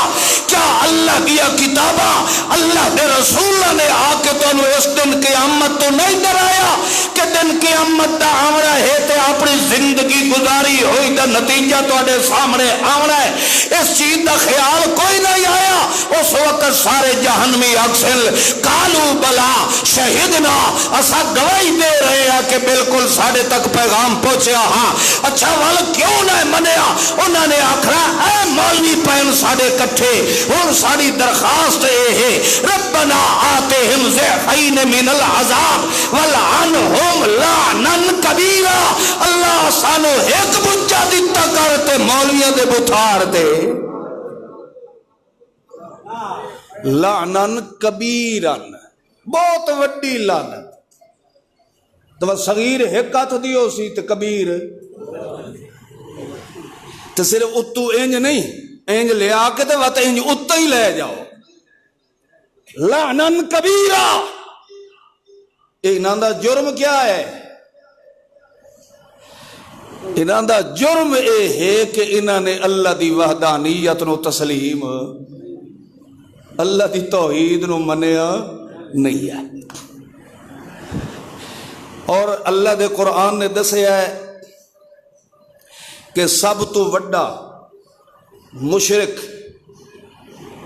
کیا اللہ دیا کتاباں اللہ دے رسولہ نے آ کے تو اس دن قیامت تو نہیں ڈرایا کہ دن قیامت دا آمرا ہے تے اپنی زندگی گزاری ہوئی دا نتیجہ تو آدھے سامنے آمرا ہے. اس چیز دا خیال کوئی نہیں آیا. اس وقت سارے جہنمی اکسل کالو بلا شہدنا اسا گواہی دے رہے ہیں کہ بالکل ساڑھے تک پیغام پہنچیا. ہاں اچھا وال کیوں نہ منیا؟ انہوں نے آکھرا اے مولوی پین ساڑھے کٹھے اور ساری درخواست ہے ربنا آتہم ضعف ضعفین من العذاب ولعنہم لعنا کبیرا۔ اللہ سانو ایک بچہ دیتا کرتے مولویاں دے بتھار دے لعنن کبیرن، بہت وڈی لعنت۔ تو صغیر ایک ہاتھ دیو سی تو کبیر تو صرف اتو انج نہیں، انج لے آ کے تو وقت انج اتو ہی لے جاؤ۔ لعنن کبیرہ، انہاں دا جرم کیا ہے؟ انہاں دا جرم اے ہے کہ انہاں نے اللہ دی وحدانیت نو تسلیم، اللہ دی توحید نو منیا نہیں ہے۔ اور اللہ دے قرآن نے دسیا ہے کہ سب تو وڈا مشرک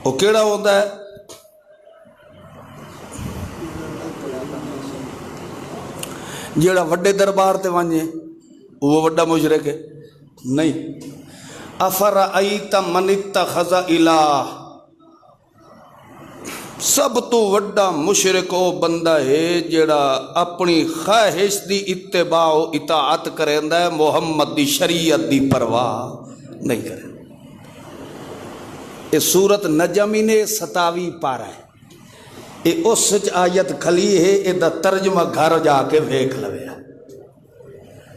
وہ کیڑا ہوتا ہے؟ جیڑا وڈے دربار تے وانجے وہ وڈا مشرک ہے نہیں۔ افرأیت من اتخذ الہ، سب تو وڈا مشرک وہ بندہ ہے جڑا اپنی خواہش دی اتباع و اطاعت کریندا ہے، محمد دی شریعت دی پرواہ نہیں کرے۔ یہ سورت نجمی نے 27 پارا ہے، یہ اس آیت کھلی ہے، یہ دا ترجمہ گھر جا کے ویکھ لوے۔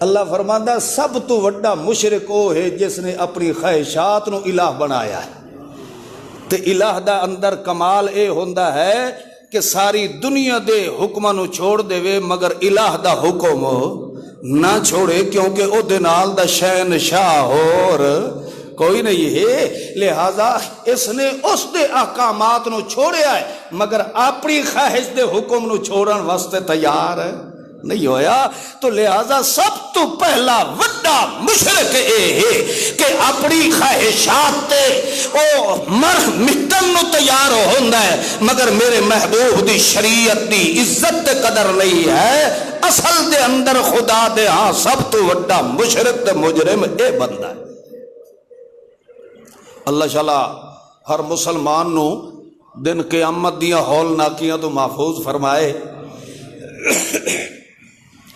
اللہ فرماندا سب تو وڈا مشرک وہ ہے جس نے اپنی خواہشات نو الہ بنایا ہے۔ تے الہ دا اندر کمال اے ہوندا ہے کہ ساری دنیا دے حکماں نو چھوڑ دے وے مگر الہ دا حکم نہ چھوڑے، کیونکہ او دے نال دا شہنشاہ اور کوئی نہیں ہے۔ لہذا اس نے اس دے احکامات نو چھوڑیا ہے مگر اپنی خواہش دے حکم نو چھوڑن واسطے تیار نہیں ہویا۔ تو لہذا سب تو پہلا وڈا مشرک اے ہے کہ اپنی خواہشات تے او مر مٹن نو تیار ہوندا ہے مگر میرے محبوب دی شریعت دی عزت تے قدر نہیں ہے۔ اصل دے اندر خدا دے ہاں سب تو وڈا مشرک تے مجرم اے بندہ ہے۔ اللہ شاءاللہ ہر مسلمان نو دن قیامت دیاں ہولناکیاں تو محفوظ فرمائے۔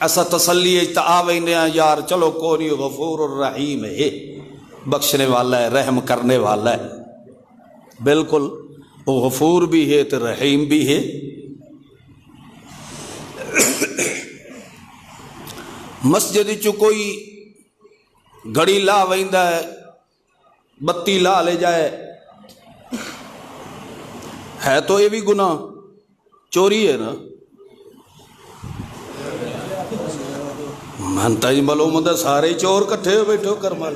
ایسا تسلی آوینے یار چلو کونی غفور الرحیم ہے، بخشنے والا ہے، رحم کرنے والا ہے۔ بالکل وہ غفور بھی ہے تو رحیم بھی ہے۔ مسجد چو کوئی گھڑی لا ویندا ہے، بتی لا لے جائے، ہے تو یہ بھی گناہ، چوری ہے نا۔ مانتا جی معلوم ہے سارے چور کٹھے ہو بیٹھو کر مال۔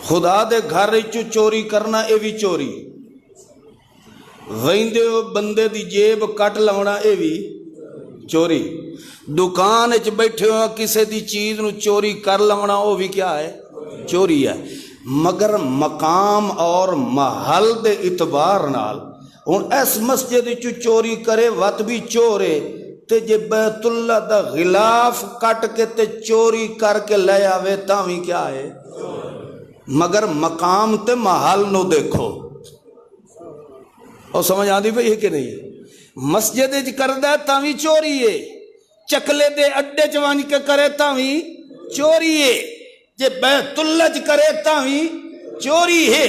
خدا دے گھر چو چوری کرنا اے بھی چوری، ویندے ہو بندے دی جیب کٹ لاؤنا اے بھی چوری، دکان وچ بیٹھے ہو کسے دی چیز نو چوری کر لاؤنا وہ بھی کیا ہے؟ چوری ہے۔ مگر مقام اور محل دے اعتبار نال ہن اس مسجد چو چوری کرے وت بھی چورے تے جے بیت اللہ دا غلاف کٹ کے تے چوری کر کے لے آوے تاں بھی کیا ہے؟ مگر مقام تے محل نو دیکھو۔ اور سمجھ آندی پئی ہے کہ نہیں؟ مسجد وچ کردا ہے تاں بھی چوری ہے، چکلے دے اڈے چ ونج کے کرے تاں بھی چوری ہے، جے بیت اللہ چ کرے تاں بھی چوری ہے۔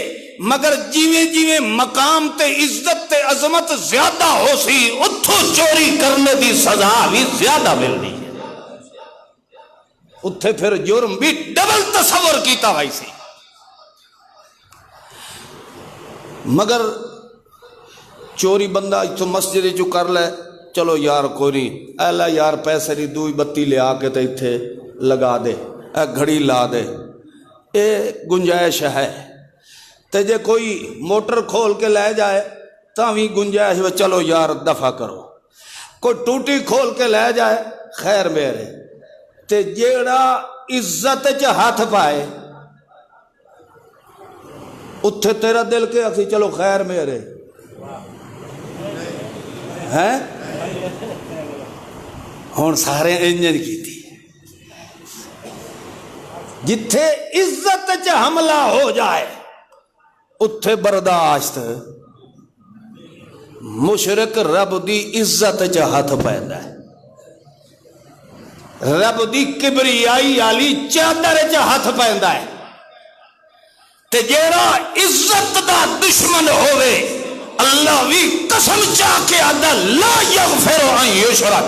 مگر جیویں جیویں مقام تے عزت تے عظمت زیادہ ہو سی اتھو چوری کرنے دی سزا بھی زیادہ ملنی ہے، اتھے پھر جرم بھی ڈبل تصور کیتا ہوئی سی۔ مگر چوری بندہ تو مسجد جو کر لے، چلو یار کوئی نہیں، ایلا یار پیسے نہیں دوئی بتی لے آ کے تے اتھے لگا دے، اے گھڑی لا دے، اے گنجائش ہے۔ تے جے کوئی موٹر کھول کے لے جائے تاں بھی گنجائش ہے، چلو یار دفع کرو۔ کوئی ٹوٹی کھول کے لے جائے خیر میرے، تے جیڑا عزت چ ہاتھ پائے اتھے تیرا دل کے اکھی چلو خیر میرے ہیں۔ ہون سارے انجن کی تھی، جتھے عزت چ حملہ ہو جائے اتھے برداشت مشرک رب دی عزت چ ہاتھ پیندا ہے، رب دی کبریائی والی چادر چ ہاتھ پیندا ہے، تے جیڑا عزت دا دشمن ہوئے اللہ بھی قسم چاہ کے آدھا لا یغفر ان یشرک،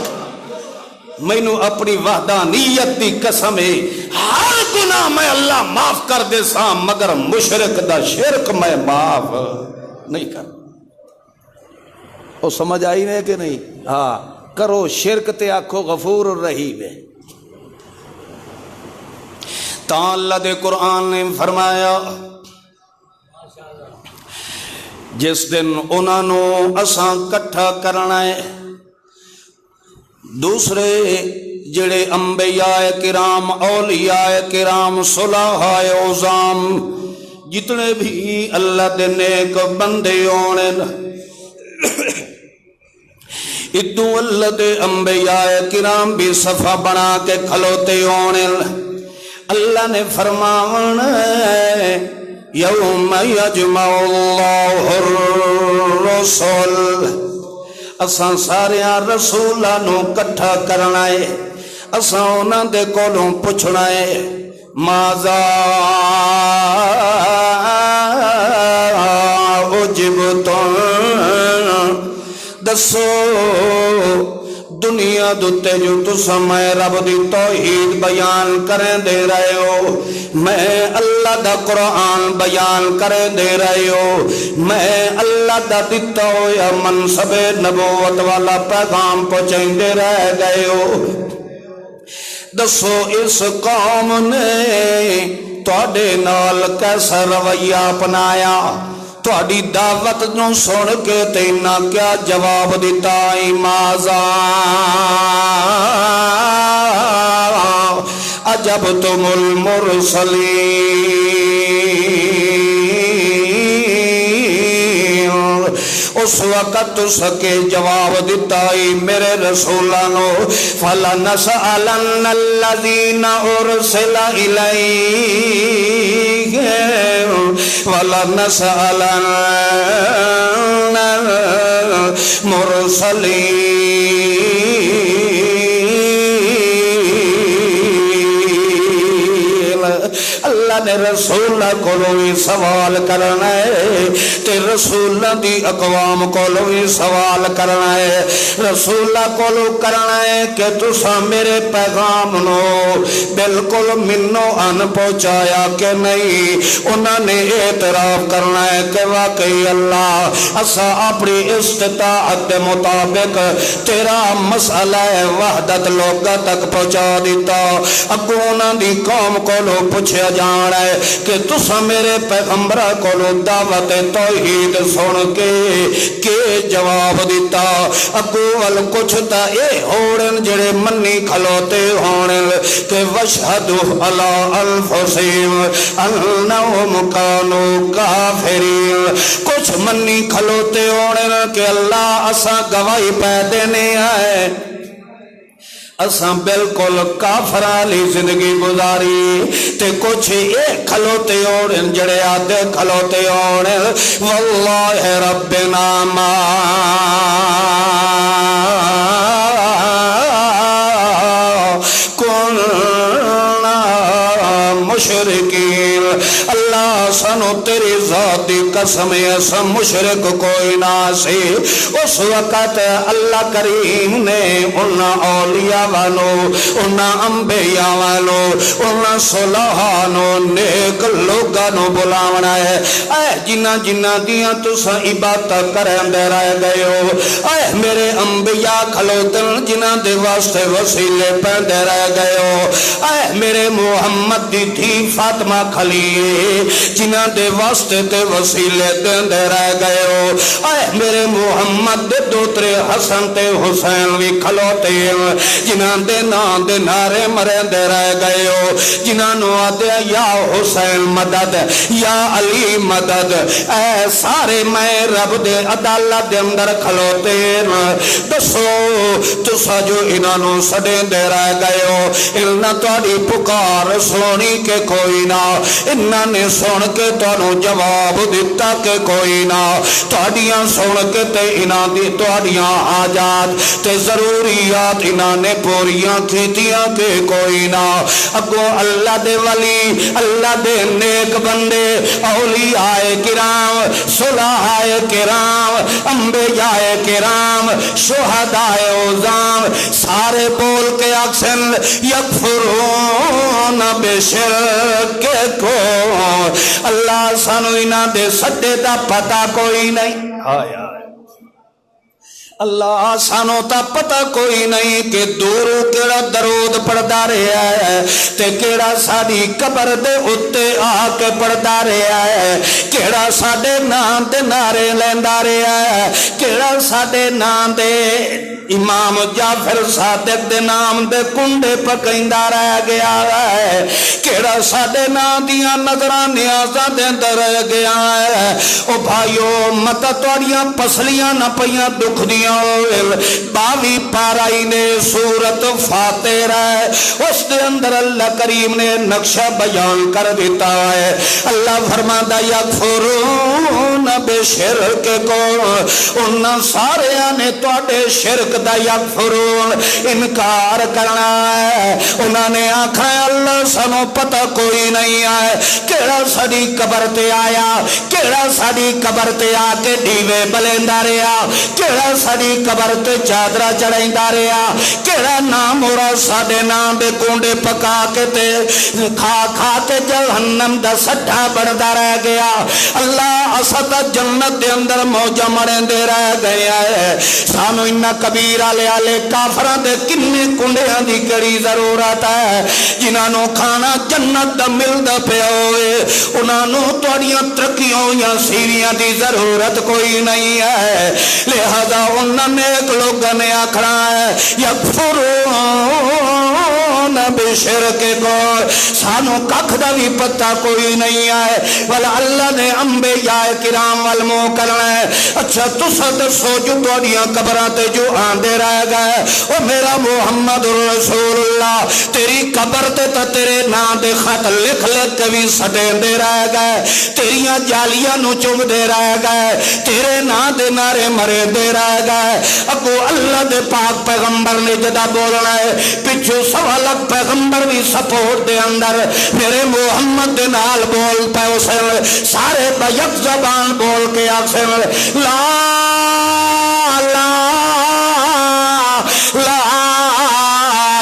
مینوں اپنی وحدانیت دی قسم ہے ہر گناہ میں اللہ معاف کر دے سا مگر مشرک دا شرک میں معاف نہیں کر۔ وہ سمجھ آئی نہیں کہ نہیں؟ ہاں کرو شرک تے آکھو غفور الرحیم ہے۔ تاں اللہ دے قرآن نے فرمایا جس دن انہاں نو اساں کٹھا کرنا ہے دوسرے جڑے انبیاء کرام اولیاء کرام صلحاء عظام جتنے بھی اللہ دے نیک بندے ہونے ادو اللہ دے انبیاء کرام بھی صفحہ بنا کے کھلوتے ہونے اللہ نے فرماونا یوم یجمع اللہ الرسل اساں سارے رسولانو کٹھا کرنا ہے، اساں انہاں دے کولوں پوچھنا ہے ماذا اجبتم، دسو دنیا دوتے جو تساں میں رب دی توحید بیان کریں دے رہے ہو، میں اللہ دا قرآن بیان کریں دے رہے ہو، میں اللہ دا دیتا ہویا منصب نبوت والا پیغام پہنچیں دے رہ گئے ہو، دسو اس قوم نے تواڈے نال کیسا رویہ اپنایا، تواڈی دعوت نو سن کے تینا کیا جواب دیتا ہے ماذا اجبتم المرسلین، اس وقت تو سکے جواب دیتا ہے میرے رسولانو فَلَنَسْأَلَنَّ الَّذِينَ أُرْسِلَ إِلَيْهِمْ وَلَنَسْأَلَنَّ الْمُرْسَلِينَ۔ اللہ نے رسول کو بھی سوال کرنا ہے تے رسول دی اقوام کو بھی سوال کرنا ہے، رسول کو کرنا ہے کہ تساں میرے پیغام نو بالکل منو ان پہنچایا کہ نہیں، انہوں نے اعتراف کرنا ہے کہ واقعی اللہ اسا اپنی استطاعت مطابق تیرا مسئلہ وحدت لوگوں تک پہنچا دیتا، اگوں انہوں دی قوم کو پوچھا جان ہے کہ تسا میرے پیغمبر کو دعوت توحید سن کے جواب دیتا، اگول کچھ تا اے ہوڑن جڑے منی کھلوتے ہوڑن کہ وشہدو علی انفسہم انہم کانوا کافرین، کچھ منی کھلوتے ہوڑن کہ اللہ اسا گواہی پہ دینے آئے اساں بالکل کافرالی زندگی گزاری، تے کچھ ایک کھلوتے ہوڑن جڑے آدھے کھلوتے ہوڑن واللہ ربنا ما کننا مشرکین، اللہ سنو تیری ذاتی قسم ایسا مشرک کوئی نہ سی۔ اس وقت اللہ کریم نے انہاں اولیاء والو انہاں انبیاء والو انہاں صلحانو نیک لوگانو بلاونا ہے، اے جنہ جنہ دیاں تسا عبادت کریں دے رہ گئے ہو، اے میرے انبیاء کھلوتن جنہ دے واسطے وسیلے پہ دے رہ گئے ہو، اے میرے محمد دی تھی فاطمہ کھلیے جنہ دے واسطے تے وسیلے دے رہ گئے ہو، اے میرے محمد دے دوترے حسن تے حسین بھی کھلوتے ہیں جنہ دے نام دے نعرے مرے دے رہ گئے ہو، جنہ نو آدھے یا حسین مدد یا علی مدد، اے سارے میں رب دے عدالت دے اندر کھلوتے ہیں، دسو تسا جو انہوں سڑے دے رہ گئے ہو، انہاں تواڈی پکار سونی کے کوئی نہ، انہاں نے سن کے تانوں جواب دیتا کہ کوئی نہ، تہاڈیاں سن کے تے انہاں دی تہاڈیاں حاجات تے ضروریات انہاں نے پوریاں کیتیاں کہ کوئی نہ۔ اگوں اللہ دے ولی، اللہ دے نیک بندے، اولیاء کرام، صلحاء کرام، انبیاء کرام، شہداء عظام سارے بول کے آکسن یکفرون بشرککم، اللہ سانو انہاں دے سڈے دا پتہ کوئی نہیں۔ آیا اللہ سانو تا پتہ کوئی نہیں کہ دوروں کیڑا درود پڑھدا رہا ہے تے کیڑا ساڈی قبر دے اُتے آ کے پڑھدا رہا ہے، کیڑا ساڈے نام تے نعرے لیندا رہا ہے، کیڑا ساڈے نام دے امام جعفر صادق دے نام دے کنڈے پکیندا رہ گیا ہے، کیڑا ساڈے نام دیاں نظراں نیازاں دے اندر رہ گیا ہے۔ او بھائیو مت تواڈیاں پسلیاں نہ پیاں دکھ دیاں، 22 پارائی نے سورت فاتر ہے، اس دے اندر اللہ کریم نے نقشہ بیان کر دیتا ہے۔ اللہ فرماتا یکفرون بشرککم، انہاں سارے نے تواڈے شرک دا یکفرون انکار کرنا ہے۔ انہاں نے آکھا اللہ سانو پتہ کوئی نہیں ہے، کیڑا ساڈی قبر تے آیا، کیڑا ساڈی قبر تے آ کے دیوے بلیندا رہیا، کیڑا ساڈی قبر تے چادرہ چڑھیندا رہیا، کیڑا نام ہورا ساڈے نام دے کونڈے پکا کے تے کھا کھا کے جہنم دا سٹھا بندا رہ گیا۔ اللہ اسد جنت دے اندر موجہ مڑیندے رہ گیا ہے، سانو انہاں کبیر والے کافراں دے کنے کنڈیاں دی کڑی ضرورت ہے، جنہاں نو کھانا جنت دا ملدا پیا ہوئے، انہاں نو تواڈیاں ترقیاں ہوئیاں سیویاں دی ضرورت کوئی نہیں ہے۔ لہذا انہاں نیک لوگاں نے آکھنا ہے یکفرون بشرککم، سانو ککھ دا بھی پتہ کوئی نہیں ہے، والا اللہ نے انبیاء کرام والمو کرنا ہے۔ اچھا تساں دسو جو تواڈیاں قبراں تے جو آندے رہ گئے، او میرا محمد رسول اللہ تیری قبر تے تا تیرے نام دے خط لکھ لکھ کے بھی سٹیندے رہ گئے، تیریاں جالیاں نو چومدے رہ گئے، تیرے نام دے نعرے مرے دے رہ گئے۔ اگو اللہ دے پاک پیغمبر نے جدا بولنا ہے، پچھو 1.25 لاکھ پیغمبر بھی سپورٹ دے اندر میرے محمد دے نال بول پے اسے سارے بیک زبان بول کے آکسن لا لا لا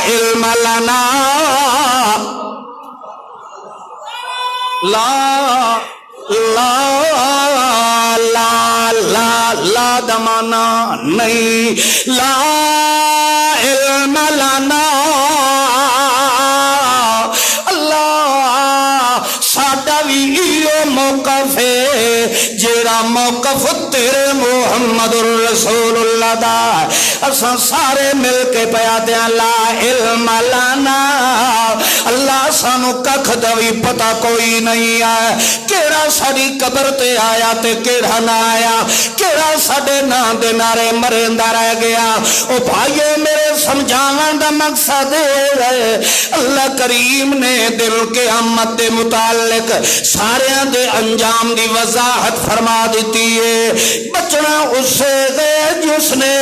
علم لنا لا لا لا لا لا دمانا نہیں لا علم لنا، اللہ ساڈا بھی یہ موقف ہے جیڑا موقف تیرے محمد رسول اللہ دا، اساں سارے مل کے پیا دیاں لا علم لنا، اللہ سانو ککھ دا بھی پتہ کوئی نہیں ہے، کیڑا ساڈی قبر تے آیا تے کیڑا نہ آیا، کیڑا ساڈے نام دے نعرے مریندا رہ گیا۔ او بھائیو میرے سمجھاون دا مقصد ہے اللہ کریم نے دل قیامت دے متعلق ساریاں دے انجام دی وضاحت فرما دیتی ہے۔ بچنا اس سے جس نے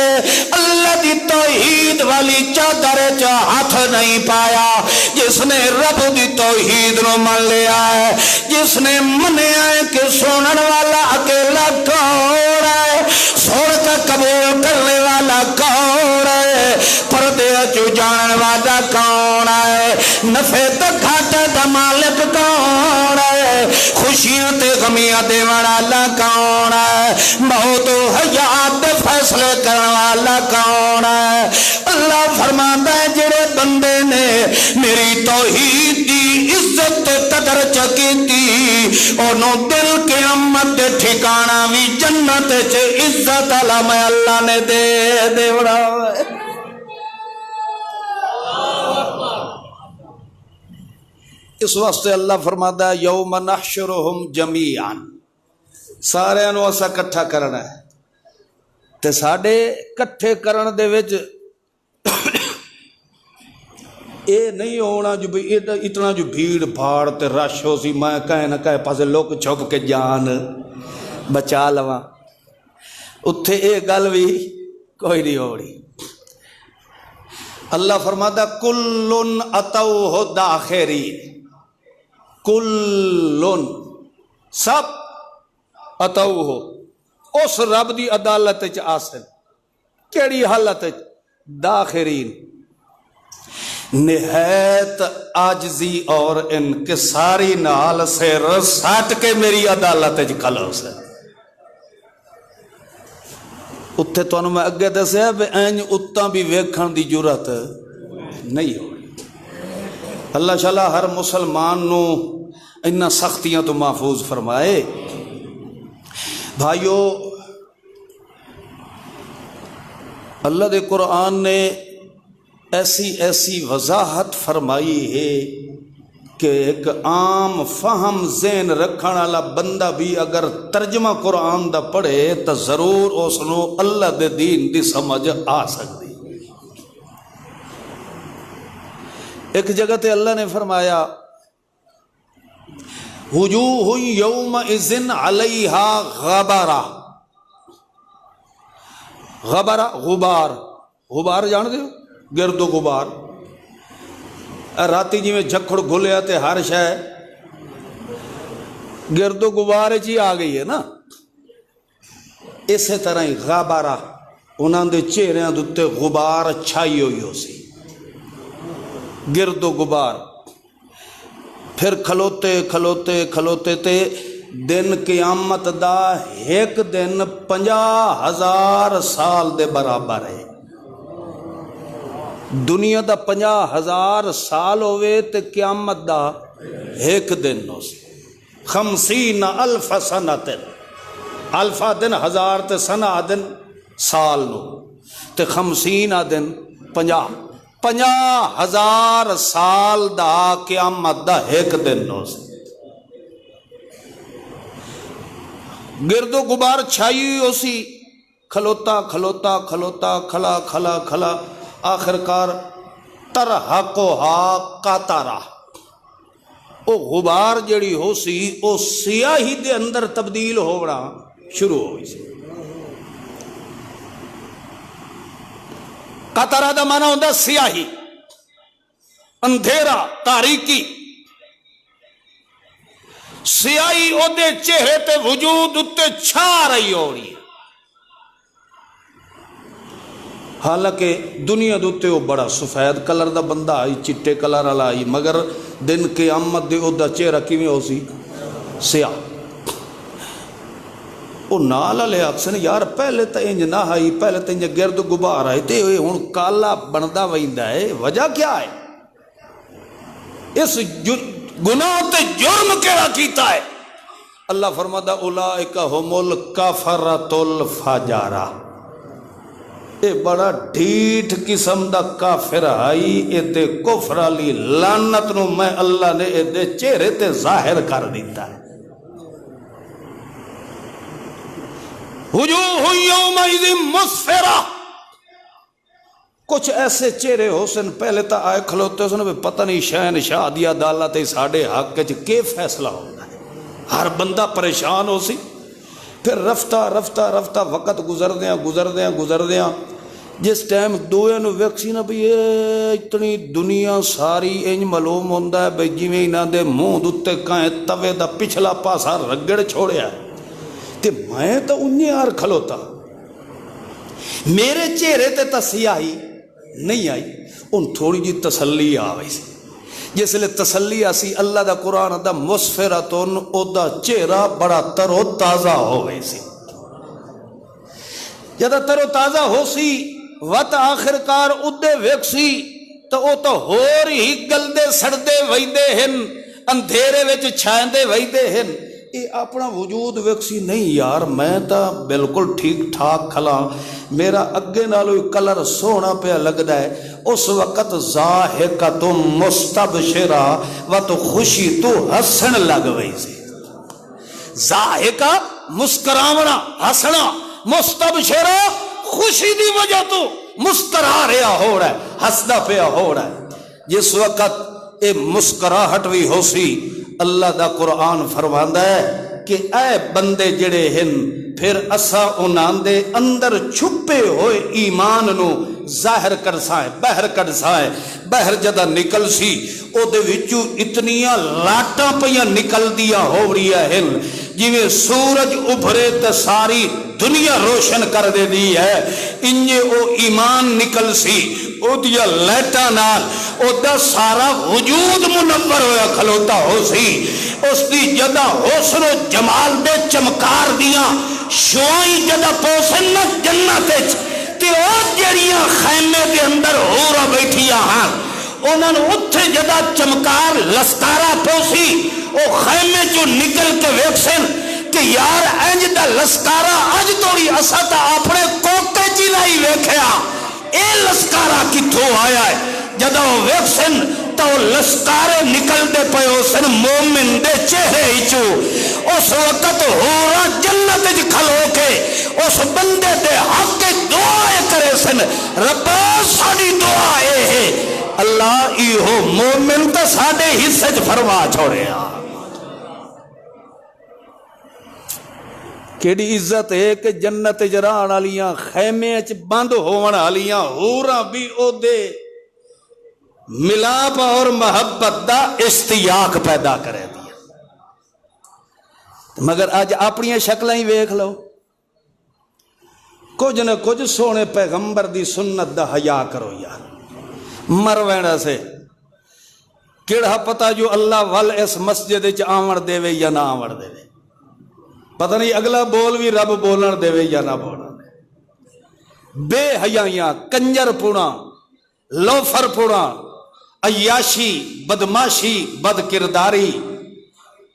اللہ دی توحید والی چادر چ ہاتھ نہیں پایا، جس نے رب دی توحید نو مان لیا ہے، جس نے منیا ہے کہ سنن والا اکیلا کون ہے، سن کا قبول کرنے والا کون ہے، پردے چ جان والا کون ہے، نفع تے گھاٹے دا مالک کون ہے، خوشیاں تے غمیاں دین والا کون ہے، موت و حیات دے فیصلے کرنے والا کون ہے۔ اللہ فرماتا ہے جڑے بندے نے میری توحید دی عزت تے قدر چکیتی انہوں دل قیامت دے ٹھکانہ بھی جنت چ عزت والا میں اللہ نے دے بڑا ہے۔ اس واسطے اللہ فرماتا ہے یوم نحشرہم جمیعا، سارے نو اسا کٹھا کرنا ہے تے ساڈے کٹھے کرن دے وچ اے نہیں ہونا جو بھی اتنا جو بھیڑ بھاڑ تے رش ہو سی میں کہیں نہ کہیں پاسے لوگ چھپ کے جان بچا لواں، اتھے اے گل بھی کوئی نہیں ہو رہی۔ اللہ فرماتا کلن اتوہ داخرین، کلن سب اتوہ اس رب دی عدالت وچ آسن، کیڑی حالت وچ؟ داخرین، نہایت عاجزی اور انکساری نال سر سٹ کے میری عدالت وچ کھلو سے۔ اتھے تانوں میں اگے دسیا بھی اینج اتاں بھی ویکھن دی جرات نہیں ہو۔ اللہ شالا ہر مسلمان نو انہاں سختیاں تو محفوظ فرمائے۔ بھائیو، اللہ دے قرآن نے ایسی وضاحت فرمائی ہے کہ ایک عام فہم ذہن رکھنے والا بندہ بھی اگر ترجمہ قرآن دا پڑھے تو ضرور اس نو اللہ دے دین دی سمجھ آ سکتی۔ ایک جگہ تے اللہ نے فرمایا وجوہ یومئذ علیہا غبرہ، غبرہ غبار، غبار جان دے ہو؟ گرد و غبار، راتی جی میں جھکڑ گھلیا تے ہر شے گرد و غبار چی آ گئی ہے نا، اسی طرح ہی غبارہ انہاں دے چہریاں دے تے غبار چھائی ہوئی ہو سی، گرد و غبار۔ پھر کھلوتے کھلوتے کھلوتے تے دن قیامت دا ایک دن 50,000 سال دے برابر ہے۔ دنیا دا 50,000 سال ہوئے تے قیامت دا ایک دن ہو سی۔ 50,000 سنۃ، الفا دن 1000 تے سنہ دن سال نو تے 50 دن 50,000 سال دا قیامت دا ایک دن ہو سی۔ گرد و غبار چھائی ہو سی، کھلوتا کھلوتا کھلوتا کھلا کھلا کھلا آخر کار ترحقھا قطرہ، او غبار جڑی ہو سی او سیاہی دے اندر تبدیل ہونا شروع ہوئی سی۔ قطرہ دا معنی ہوندا سیاہی، اندھیرا، تاریکی۔ سیاہی او دے چہرے تے وجود اتے چھا رہی ہو رہی ہے، حالانکہ دنیا دوتے وہ بڑا سفید کلر دا بندہ آئی، چٹے کلر والا آئی، مگر دن قیامت دے او دا چہرہ کیویں ہو سی؟ سیاہ۔ او نال والے آکھن یار پہلے تے انج نہ آئی، پہلے تے انج گرد غبار آئی تے ہن کالا بندا ویندا ہے، وجہ کیا ہے؟ اس گناہ تے جرم کیڑا کیتا ہے؟ اللہ فرماتا اولئک هم الکفرۃ الفجرہ، اے بڑا ڈھیٹ قسم دا کافر آئی، اے دے کفر علی لعنت نو میں اللہ نے اے دے چہرے تے ظاہر کر دیتا ہے۔ وجوہ یومئذ مسفرہ، کچھ ایسے چہرے ہو سن پہلے تا آئے کھلوتے سن پتہ نہیں شہنشاہ دی عدالت ساڈے حق وچ کے فیصلہ ہوتا ہے، ہر بندہ پریشان ہو سی۔ پھر رفتہ رفتہ رفتہ وقت گزردیاں جس ٹائم دوئے نو ویکسی نا بھی اتنی دنیا ساری انج معلوم ہوندا ہے بھئی جویں انہاں دے منہ دتے کائیں توے دا پچھلا پاسا رگڑ چھوڑیا ہے تے میں تو انہیں آر کھلوتا، میرے چہرے تے سیاہی نہیں آئی، ان تھوڑی جی تسلی آ گئی سی۔ جس لئے تسلی آسی اللہ دا قرآن دا مسفرتن، او دا چہرہ بڑا تر و تازہ ہو گئی سی۔ جدہ تر و تازہ ہو سی وقت آخر کار ادے ویکسی تو او تو ہور ہی گلدے سڑدے ویندے ہن، اندھیرے وچ چھائندے ویندے ہن۔ اے اپنا وجود ویکسی نہیں یار میں تا بالکل ٹھیک ٹھاک کھلا، میرا اگے نالو کلر سونا پہ لگدا ہے۔ اس وقت ضاحکۃ مستبشرہ، و تو خوشی تو ہسن لگ وئی سی۔ ضاحکہ مسکراونا، ہسنا، مستبشرہ خوشی دی وجہ تو مسکرا رہا ہو رہا ہے، ہسدا پیا ہو رہا ہے۔ جس وقت اے مسکراہٹ بھی ہو سی، اللہ دا قرآن فرماندا ہے کہ اے بندے جڑے ہن پھر اسا انہاں دے اندر چھپے ہوئے ایمان نو ظاہر کر سائیں، باہر کر سائیں۔ باہر جدہ نکل سی او دے وچوں اتنیاں لاٹاں پیاں نکل دیا ہو رہی ہن جویں سورج ابھرے تے ساری دنیا روشن کر دے دی ہے، انجے او ایمان نکل سی او دیا لائٹاں نال او دا سارا وجود منور ہویا کھلوتا ہو سی۔ اس دی جدہ حسن و جمال دے چمکار دیاں شوائیں جدہ پوسن نہ جنت تے او جڑیاں خیمے دے اندر ہورا بیٹھیاں ہاں انہاں نوں اتھے جدہ چمکار لسکارا پوسی او خیمے جو نکل کے ویکسن کہ یار انج دا لسکارا اج توڑی اسا تا اپنے کوکے چ نہیں ویکھیا، اے لسکارا کتھوں آیا ہے؟ جدہ ویکسن تو لسکارے نکل دے پے سن مومن دے چہرے چو، اس وقت ہورا جنت وچ کھلو کے اس بندے دے حق دعا کرے سن، ربا ساڈی دعا اے ہے اللہ ایہو مومن تے ساڈے حصے چ فرما چھوڑیا۔ کیڑی عزت ہے کہ جنت جران والیاں خیمے چ بند ہون والیاں ہوراں بھی او دے ملاپ اور محبت دا اشتیاق پیدا کرے دیا، مگر اج اپنی شکلاں ہی ویکھ لو، کچھ نہ کچھ سونے پیغمبر دی سنت دا حیا کرو یار۔ مر وینا سے کیڑا پتہ جو اللہ ول اس مسجد وچ آون دے یا نہ آون دے، پتہ نہیں اگلا بول بھی رب بولن دے یا نہ بولن دے۔ بے حیائیاں، کنجر پونا، لوفر پونا، عیاشی، بدماشی، بد کرداری،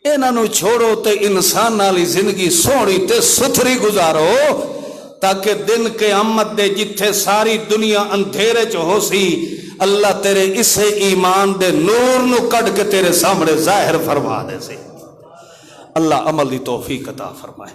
انہاں نو چھوڑو تے انسان والی زندگی سونی تے ستھری گزارو، تاکہ دن قیامت دے جتھے ساری دنیا اندھیرے چ ہو سی اللہ تیرے اسے ایمان دے نور نو کڈ کے تیرے سامنے ظاہر فرما دے سی۔ اللہ عمل دی توفیق عطا فرمائے۔